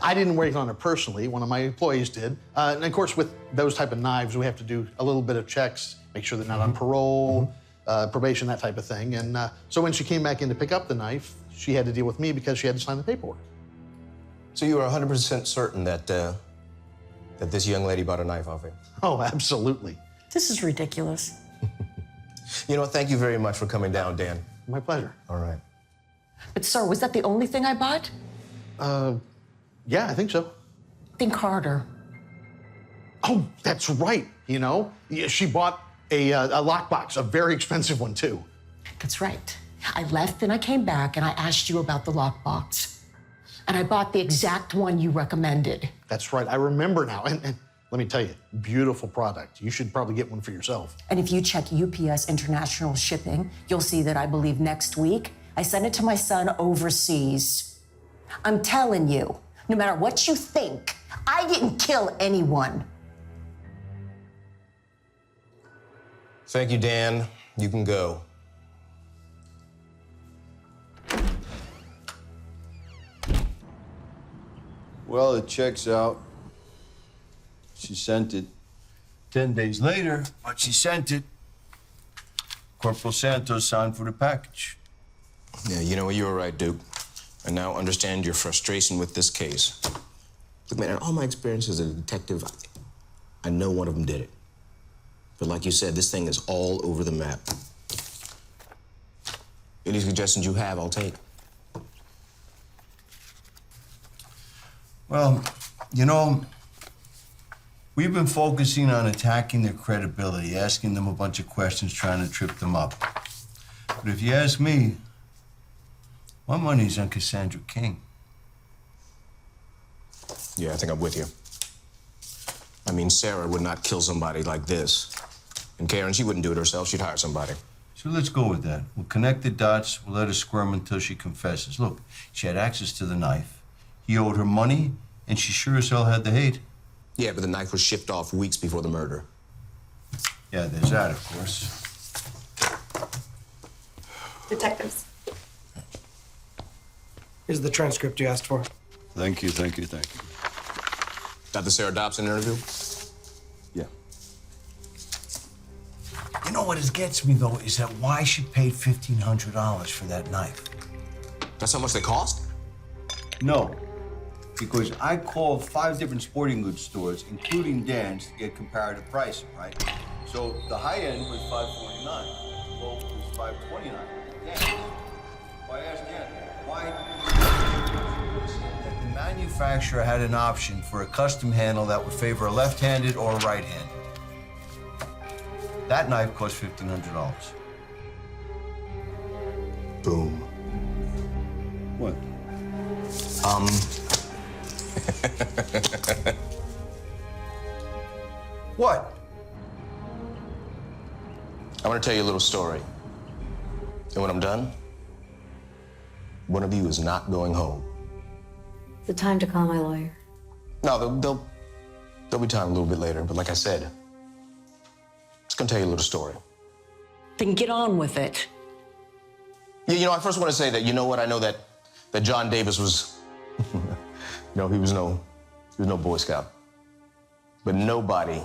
I didn't work on her personally. One of my employees did. And of course, with those type of knives, we have to do a little bit of checks, make sure they're not on parole, probation, that type of thing. And so when she came back in to pick up the knife, she had to deal with me because she had to sign the paperwork. So you are 100% certain that that this young lady bought a knife off you? Oh, absolutely. This is ridiculous. You know what? Thank you very much for coming down, Dan. My pleasure. All right. But, sir, was that the only thing I bought? Yeah, I think so. Think harder. Oh, that's right. You know, she bought a lockbox, a very expensive one, too. That's right. I left and I came back and I asked you about the lockbox. And I bought the exact one you recommended. That's right. I remember now. And let me tell you, beautiful product. You should probably get one for yourself. And if you check UPS International Shipping, you'll see that I believe next week I sent it to my son overseas. I'm telling you, no matter what you think, I didn't kill anyone. Thank you, Dan. You can go. Well, it checks out. She sent it. 10 days later, but she sent it. Corporal Santos signed for the package. Yeah, you know what? You were right, Duke. I now understand your frustration with this case. Look, man, in all my experience as a detective, I know one of them did it. But like you said, this thing is all over the map. Any suggestions you have, I'll take. Well, you know, We've been focusing on attacking their credibility, asking them a bunch of questions, trying to trip them up. But if you ask me, my money's on Cassandra King. Yeah, I think I'm with you. I mean, Sarah would not kill somebody like this. And Karen, she wouldn't do it herself. She'd hire somebody. So let's go with that. We'll connect the dots. We'll let her squirm until she confesses. Look, she had access to the knife. He owed her money, and she sure as hell had the hate. Yeah, but the knife was shipped off weeks before the murder. Yeah, there's that, of course. Detectives. Here's the transcript you asked for. Thank you, thank you, thank you. Got the Sarah Dobson interview? Yeah. You know what gets me, though, is that why she paid $1,500 for that knife. That's how much they cost? No, because I called 5 different sporting goods stores, including Dan's, to get comparative pricing, right? So the high end was $549, the low was $529. Dan's. So I asked Dan, that the manufacturer had an option for a custom handle that would favor a left-handed or a right-handed. That knife cost $1,500. Boom. What? What? I want to tell you a little story. And when I'm done, one of you is not going home. The time to call my lawyer. No, there'll be time a little bit later, but like I said, just gonna tell you a little story. Then get on with it. Yeah, you know, I first want to say that, you know what, I know that John Davis was, he was no Boy Scout. But nobody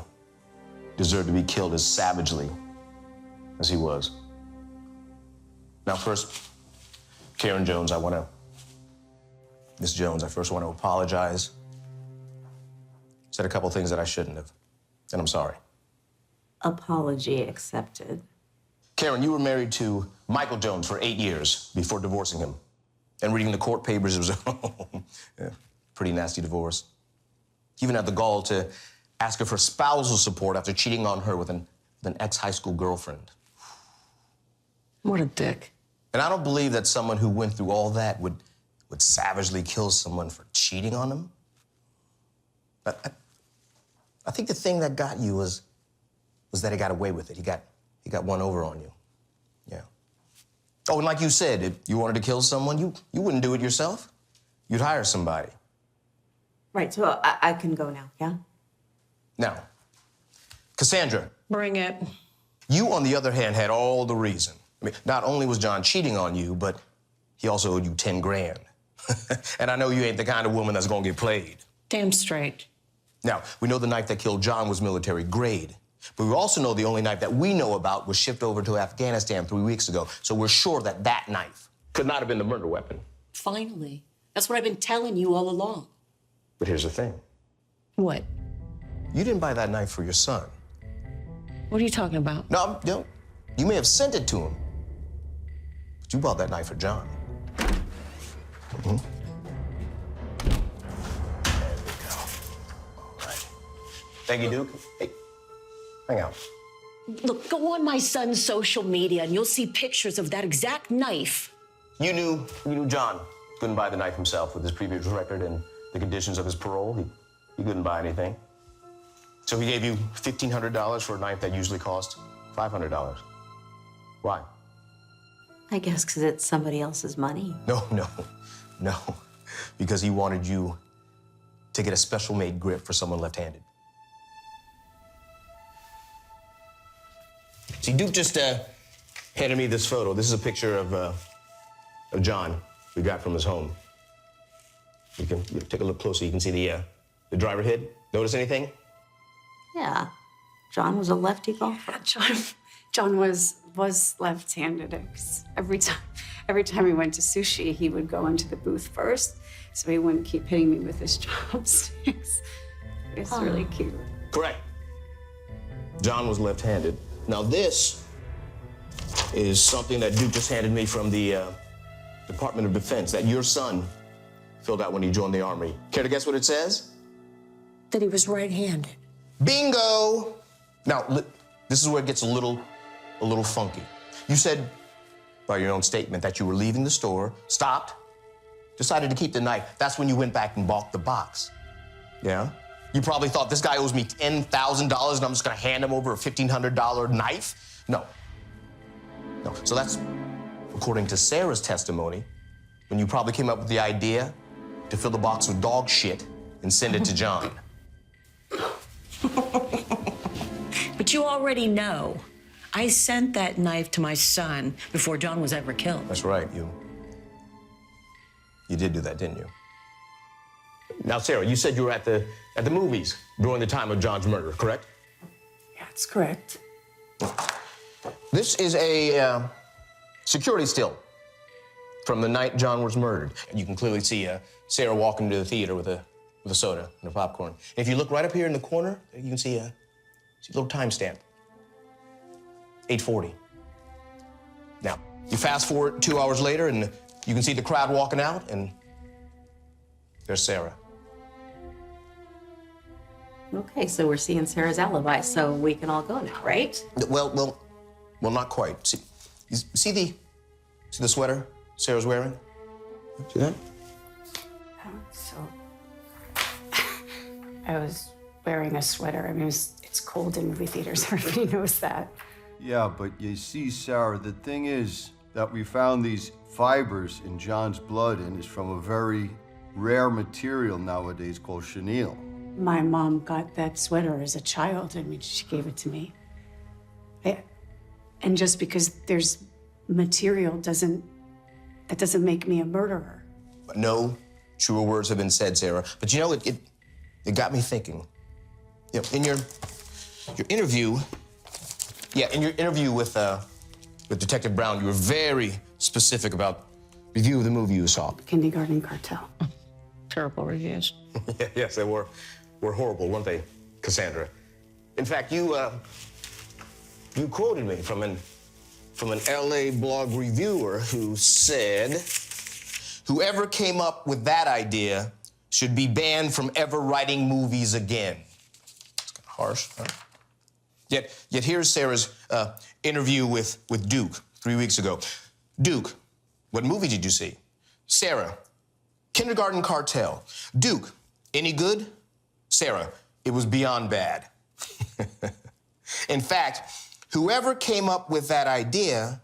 deserved to be killed as savagely as he was. Now first, Karen Jones, Miss Jones, I first want to apologize. Said a couple things that I shouldn't have, and I'm sorry. Apology accepted. Karen, you were married to Michael Jones for 8 years before divorcing him. And reading the court papers, it was a pretty nasty divorce. You even had the gall to ask her for spousal support after cheating on her with an ex-high school girlfriend. What a dick. And I don't believe that someone who went through all that would savagely kill someone for cheating on them. But I think the thing that got you was that he got away with it. He got one over on you. Yeah. Oh, and like you said, if you wanted to kill someone, you wouldn't do it yourself. You'd hire somebody. Right, so I can go now, yeah? Now, Cassandra. Bring it. You, on the other hand, had all the reason. I mean, not only was John cheating on you, but he also owed you 10 grand. And I know you ain't the kind of woman that's gonna get played. Damn straight. Now, we know the knife that killed John was military grade, but we also know the only knife that we know about was shipped over to Afghanistan 3 weeks ago, so we're sure that that knife could not have been the murder weapon. Finally. That's what I've been telling you all along. But here's the thing. What? You didn't buy that knife for your son. What are you talking about? No, you may have sent it to him, but you bought that knife for John. Mm-hmm. There we go. All right. Thank you, Duke. Hey, hang out. Look, go on my son's social media and you'll see pictures of that exact knife. You knew John couldn't buy the knife himself with his previous record and the conditions of his parole. He couldn't buy anything. So he gave you $1,500 for a knife that usually cost $500. Why? I guess because it's somebody else's money. No. Because he wanted you to get a special made grip for someone left-handed. See, Duke just handed me this photo. This is a picture of John we got from his home. You take a look closer. You can see the driver hid. Notice anything? Yeah. John was a lefty golfer. John was left-handed. Every time we went to sushi, he would go into the booth first, so he wouldn't keep hitting me with his chopsticks. It's really cute. Correct. John was left-handed. Now this is something that Duke just handed me from the Department of Defense that your son filled out when he joined the Army. Care to guess what it says? That he was right-handed. Bingo! Now, this is where it gets a little funky. You said, by your own statement, that you were leaving the store, stopped, decided to keep the knife. That's when you went back and bought the box. Yeah? You probably thought this guy owes me $10,000 and I'm just gonna hand him over a $1,500 knife? No. No. So that's, according to Sarah's testimony, when you probably came up with the idea to fill the box with dog shit and send it to John. But you already know. I sent that knife to my son before John was ever killed. That's right, you did do that, didn't you? Now, Sarah, you said you were at the movies during the time of John's murder, correct? Yeah, that's correct. This is a security still from the night John was murdered. And you can clearly see Sarah walking to the theater with a soda and a popcorn. And if you look right up here in the corner, you can see a little timestamp. 8:40. Now, you fast forward 2 hours later, and you can see the crowd walking out, and there's Sarah. Okay, so we're seeing Sarah's alibi, so we can all go now, right? Well, not quite. See the sweater Sarah's wearing? See that? So, I was wearing a sweater. I mean, it's cold in movie theaters. Everybody knows that. Yeah, but you see, Sarah, the thing is that we found these fibers in John's blood, and it's from a very rare material nowadays called chenille. My mom got that sweater as a child. I mean, she gave it to me. And just because there's material doesn't make me a murderer. No truer words have been said, Sarah. But you know, it got me thinking. You know, in your interview, with Detective Brown, you were very specific about review of the movie you saw. Kindergarten Cartel. Terrible reviews. Yes, they were horrible, weren't they, Cassandra? In fact, you quoted me from an LA blog reviewer who said, "Whoever came up with that idea should be banned from ever writing movies again." It's kind of harsh, huh? Yet here's Sarah's interview with Duke 3 weeks ago. Duke, what movie did you see? Sarah, Kindergarten Cartel. Duke, any good? Sarah, it was beyond bad. In fact, whoever came up with that idea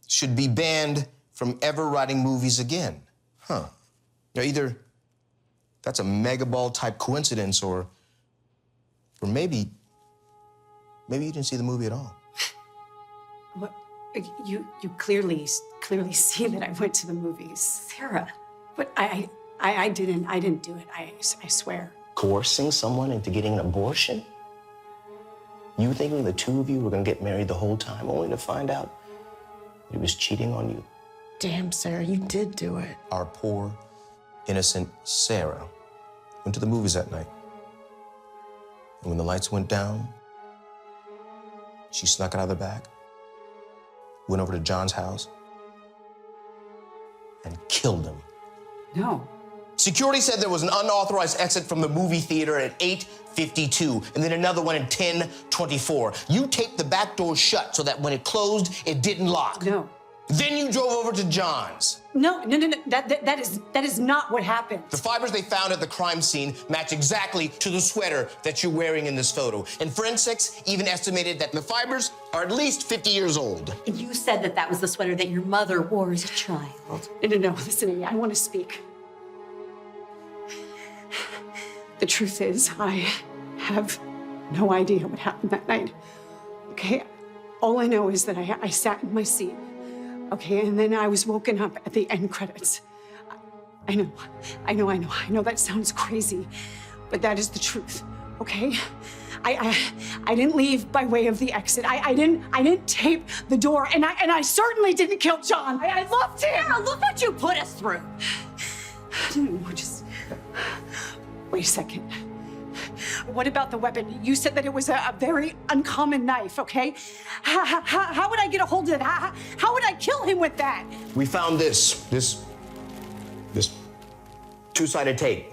should be banned from ever writing movies again. Huh. Now, either that's a megaball type coincidence, or maybe you didn't see the movie at all. What? You clearly see that I went to the movies, Sarah. But I didn't do it. I swear. Coercing someone into getting an abortion? You thinking the two of you were gonna get married the whole time, only to find out he was cheating on you? Damn, Sarah, you did do it. Our poor, innocent Sarah went to the movies that night. And when the lights went down, she snuck out of the back, went over to John's house, and killed him. No. Security said there was an unauthorized exit from the movie theater at 8:52, and then another one at 10:24. You taped the back door shut so that when it closed, it didn't lock. No. Then you drove over to John's. No. That is not what happened. The fibers they found at the crime scene match exactly to the sweater that you're wearing in this photo. And forensics even estimated that the fibers are at least 50 years old. And you said that was the sweater that your mother wore as a child. No, listen to me. I want to speak. The truth is, I have no idea what happened that night. Okay? All I know is that I sat in my seat. Okay, and then I was woken up at the end credits. I know that sounds crazy, but that is the truth, okay? I didn't leave by way of the exit. I didn't tape the door, and I certainly didn't kill John. I loved him. Sarah, look what you put us through. Just wait a second. What about the weapon? You said that it was a very uncommon knife, okay? How would I get a hold of it? How would I kill him with that? We found this two-sided tape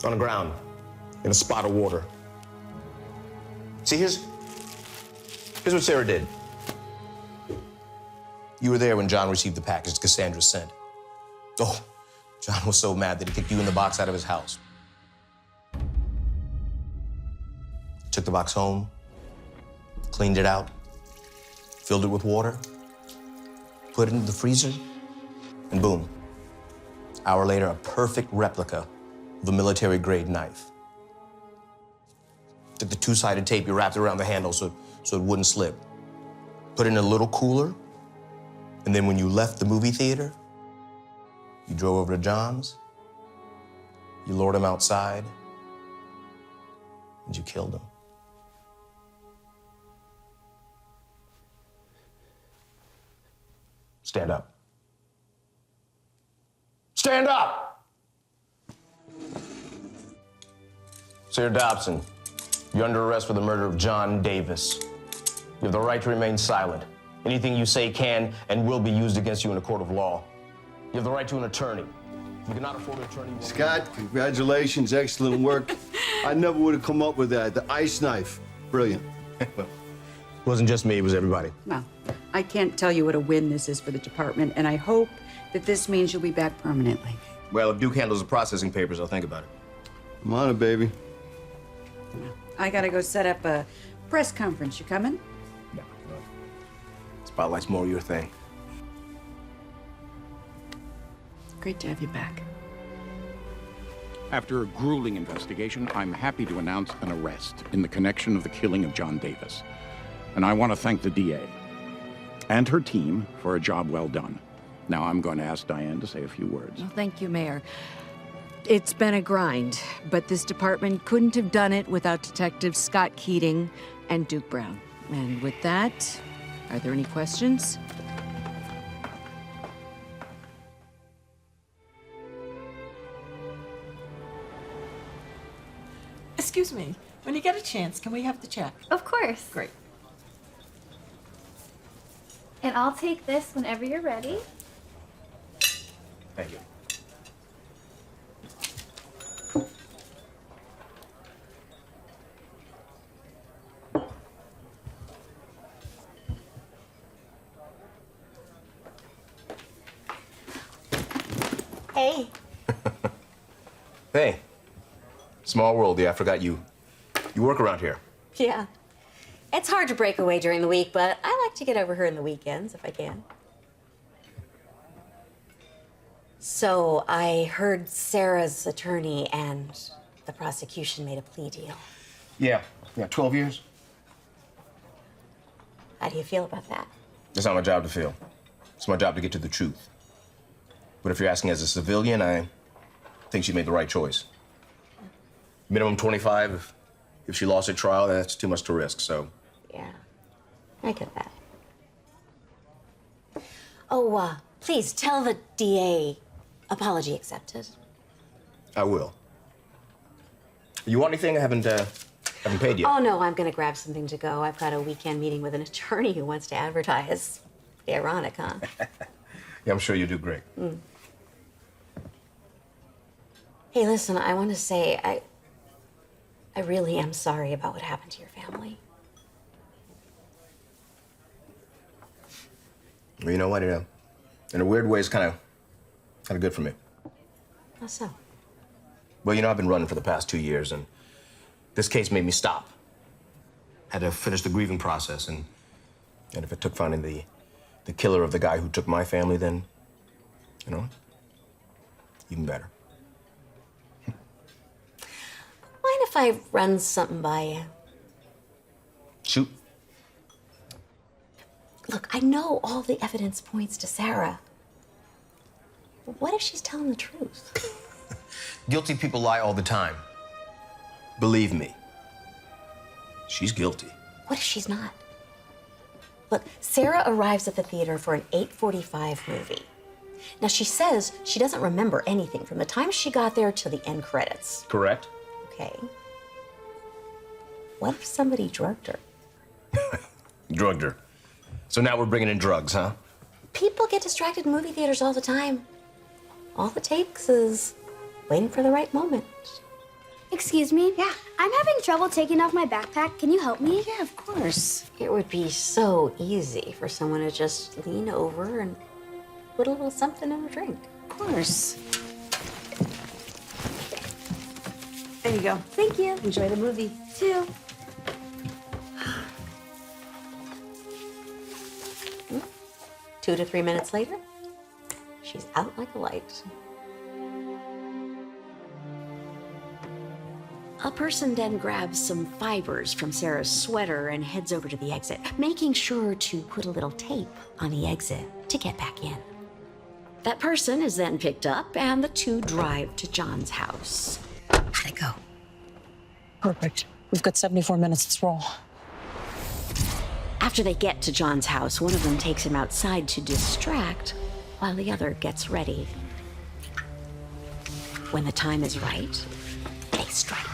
on the ground in a spot of water. See, here's what Sarah did. You were there when John received the package Cassandra sent. Oh, John was so mad that he kicked you in the box out of his house. Took the box home, cleaned it out, filled it with water, put it in the freezer, and boom. Hour later, a perfect replica of a military-grade knife. Took the two-sided tape, you wrapped it around the handle so it wouldn't slip. Put it in a little cooler, and then when you left the movie theater, you drove over to John's, you lured him outside, and you killed him. Stand up. Stand up! Sarah Dobson, you're under arrest for the murder of John Davis. You have the right to remain silent. Anything you say can and will be used against you in a court of law. You have the right to an attorney. If you cannot afford an attorney... Scott, congratulations, excellent work. I never would have come up with that. The ice knife, brilliant. Well, it wasn't just me, it was everybody. Well, I can't tell you what a win this is for the department, and I hope that this means you'll be back permanently. Well, if Duke handles the processing papers, I'll think about it. I'm on it, baby. I gotta go set up a press conference. You coming? No. Spotlight's more your thing. Great to have you back. After a grueling investigation, I'm happy to announce an arrest in the connection of the killing of John Davis. And I want to thank the DA and her team for a job well done. Now I'm going to ask Diane to say a few words. Well, thank you, Mayor. It's been a grind, but this department couldn't have done it without Detective Scott Keating and Duke Brown. And with that, are there any questions? Excuse me, when you get a chance, can we have the check? Of course. Great. And I'll take this whenever you're ready. Thank you. Hey. Hey. Small world, yeah, I forgot you. You work around here. Yeah. It's hard to break away during the week, but I like to get over here in the weekends if I can. So I heard Sarah's attorney and the prosecution made a plea deal. Yeah, 12 years. How do you feel about that? It's not my job to feel. It's my job to get to the truth. But if you're asking as a civilian, I think she made the right choice. Minimum 25. If she lost at trial, that's too much to risk, so. Yeah, I get that. Oh, please tell the DA apology accepted. I will. You want anything? I haven't paid yet. Oh, no, I'm gonna grab something to go. I've got a weekend meeting with an attorney who wants to advertise. Be ironic, huh? Yeah, I'm sure you do great. Mm. Hey, listen, I want to say I really am sorry about what happened to your family. Well, you know what? In a weird way, it's kind of good for me. How so? Well, you know, I've been running for the past 2 years, and this case made me stop. Had to finish the grieving process, and if it took finding the killer of the guy who took my family, then, you know, even better. Mind if I run something by you? Shoot. Look, I know all the evidence points to Sarah. What if she's telling the truth? Guilty people lie all the time. Believe me. She's guilty. What if she's not? Look, Sarah arrives at the theater for an 8:45 movie. Now, she says she doesn't remember anything from the time she got there to the end credits. Correct? Okay. What if somebody drugged her? Drugged her. So now we're bringing in drugs, huh? People get distracted in movie theaters all the time. All it takes is waiting for the right moment. Excuse me? Yeah. I'm having trouble taking off my backpack. Can you help me? Yeah, of course. It would be so easy for someone to just lean over and put a little something in a drink. Of course. There you go. Thank you. Enjoy the movie. Too. 2 to 3 minutes later, she's out like a light. A person then grabs some fibers from Sarah's sweater and heads over to the exit, making sure to put a little tape on the exit to get back in. That person is then picked up and the two drive to John's house. How'd it go? Perfect. We've got 74 minutes. Let's roll. After they get to John's house, one of them takes him outside to distract while the other gets ready. When the time is right, they strike.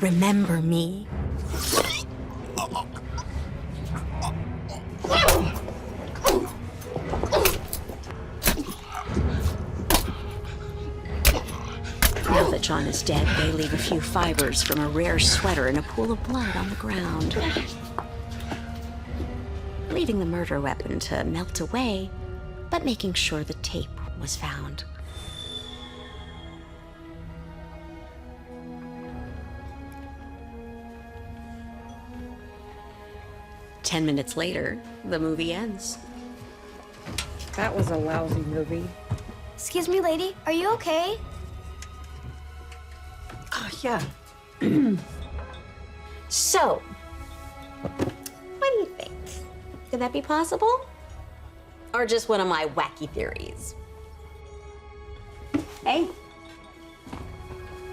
Remember me. Now that John is dead, they leave a few fibers from a rare sweater and a pool of blood on the ground, leaving the murder weapon to melt away, but making sure the tape was found. Ten minutes later, the movie ends. That was a lousy movie. Excuse me, lady. Are you okay? Oh, yeah. So, what do you think? Could that be possible? Or just one of my wacky theories? Hey.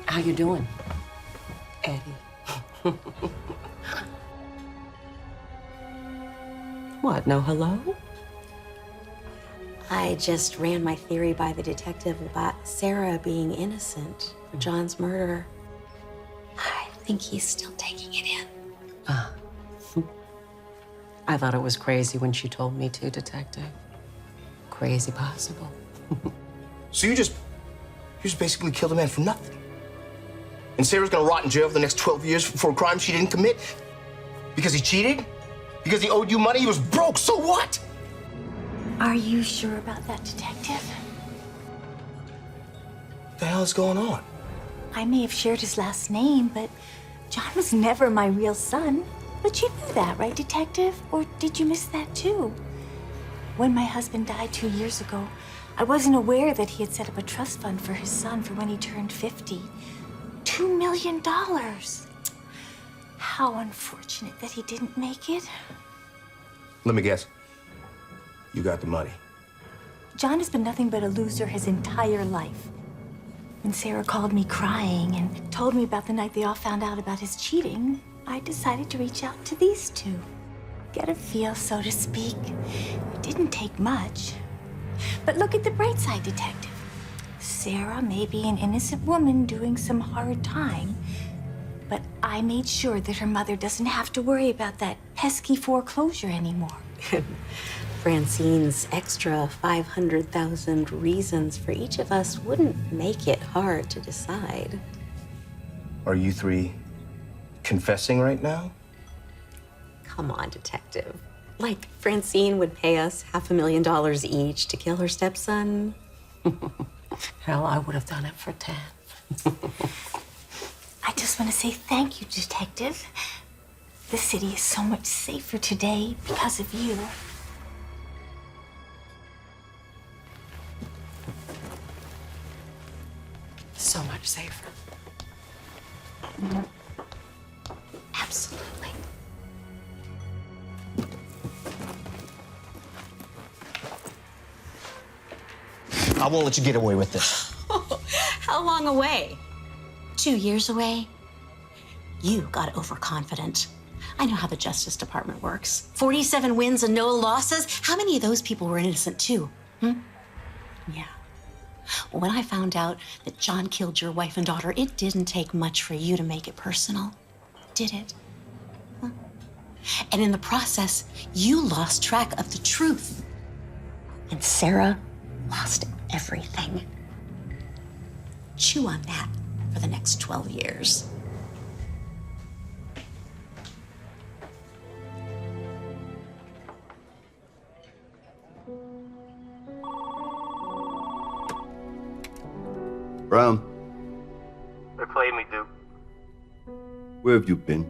How you doing, Eddie? What, no hello? I just ran my theory by the detective about Sarah being innocent for John's murder. I think he's still taking it in. I thought it was crazy when she told me to, Detective. Crazy possible. So you just basically killed a man for nothing. And Sarah's gonna rot in jail for the next 12 years for a crime she didn't commit? Because he cheated? Because he owed you money? He was broke, so what? Are you sure about that, Detective? What the hell is going on? I may have shared his last name, but John was never my real son. But you knew that, right, Detective? Or did you miss that too? When my husband died 2 years ago, I wasn't aware that he had set up a trust fund for his son for when he turned 50. $2 million. How unfortunate that he didn't make it. Let me guess. You got the money. John has been nothing but a loser his entire life. When Sarah called me crying and told me about the night they all found out about his cheating, I decided to reach out to these two. Get a feel, so to speak. It didn't take much. But look at the bright side, Detective. Sarah may be an innocent woman doing some hard time, but I made sure that her mother doesn't have to worry about that pesky foreclosure anymore. Francine's extra 500,000 reasons for each of us wouldn't make it hard to decide. Are you three confessing right now? Come on, Detective. Like Francine would pay us $500,000 each to kill her stepson. Hell, I would have done it for 10. I just want to say thank you, Detective. The city is so much safer today because of you. So much safer. Absolutely. I won't let you get away with this. How long away? 2 years away? You got overconfident. I know how the Justice Department works. 47 wins and no losses. How many of those people were innocent too? Yeah. Well, when I found out that John killed your wife and daughter, it didn't take much for you to make it personal, did it? Huh? And in the process, you lost track of the truth. And Sarah lost everything. Chew on that for the next 12 years. Brown, They played me, Duke. where have you been?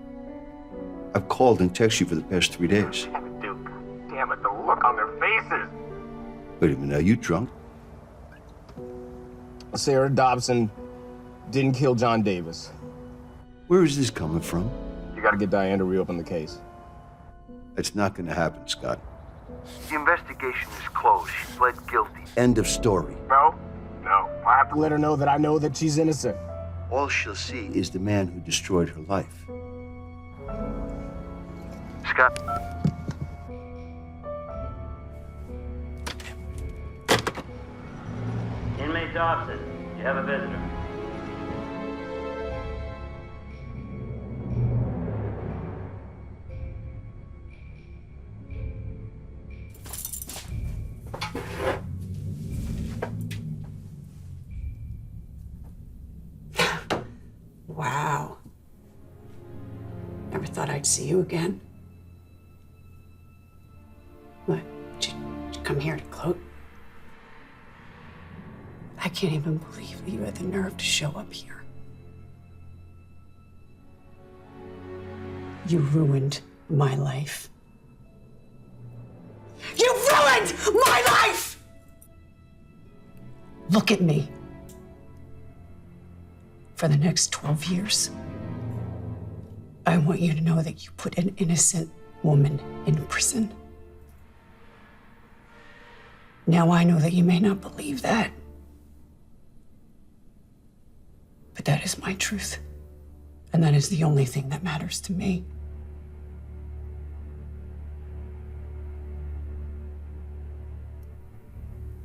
I've called and texted you for the past 3 days. Damn it, Duke. Damn it, the look on their faces. Wait a minute, are you drunk? Sarah Dobson didn't kill John Davis. Where is this coming from? You gotta get Diane to reopen the case. It's not gonna happen, Scott. The investigation is closed. She pled guilty. End of story. No. I have to let her know that I know that she's innocent. All she'll see is the man who destroyed her life. Scott. Inmate Dobson, you have a visitor. Wow. Never thought I'd see you again. What? Did you come here to gloat? I can't even believe that you had the nerve to show up here. You ruined my life. You ruined my life! Look at me. For the next 12 years, I want you to know that you put an innocent woman in prison. Now I know that you may not believe that, but that is my truth, and that is the only thing that matters to me.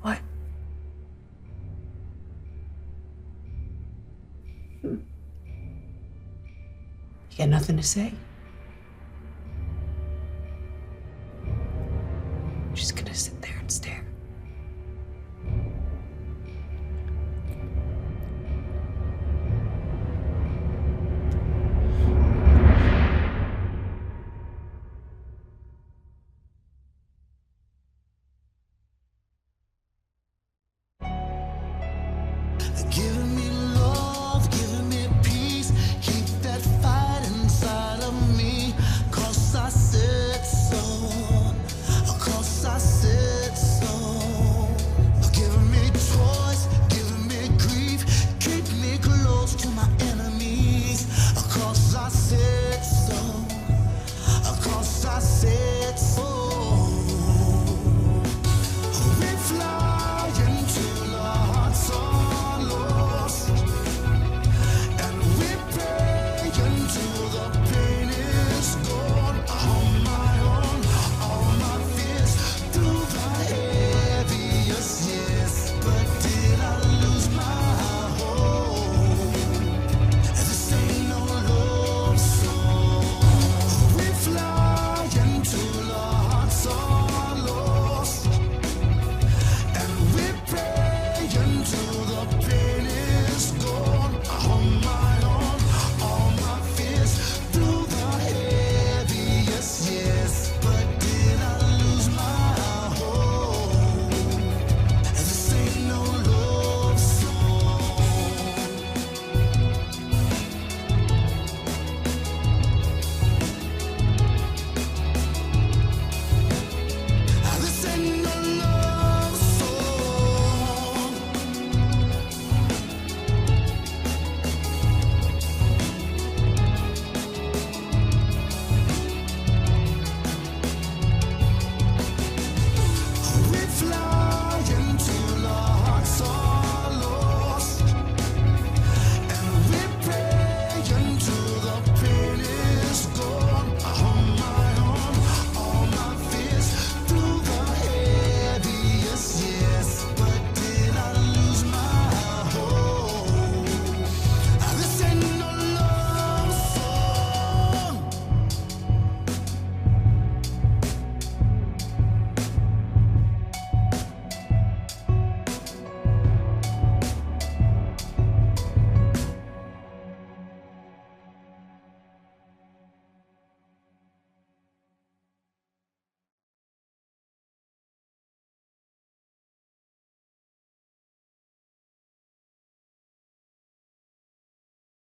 What? You got nothing to say?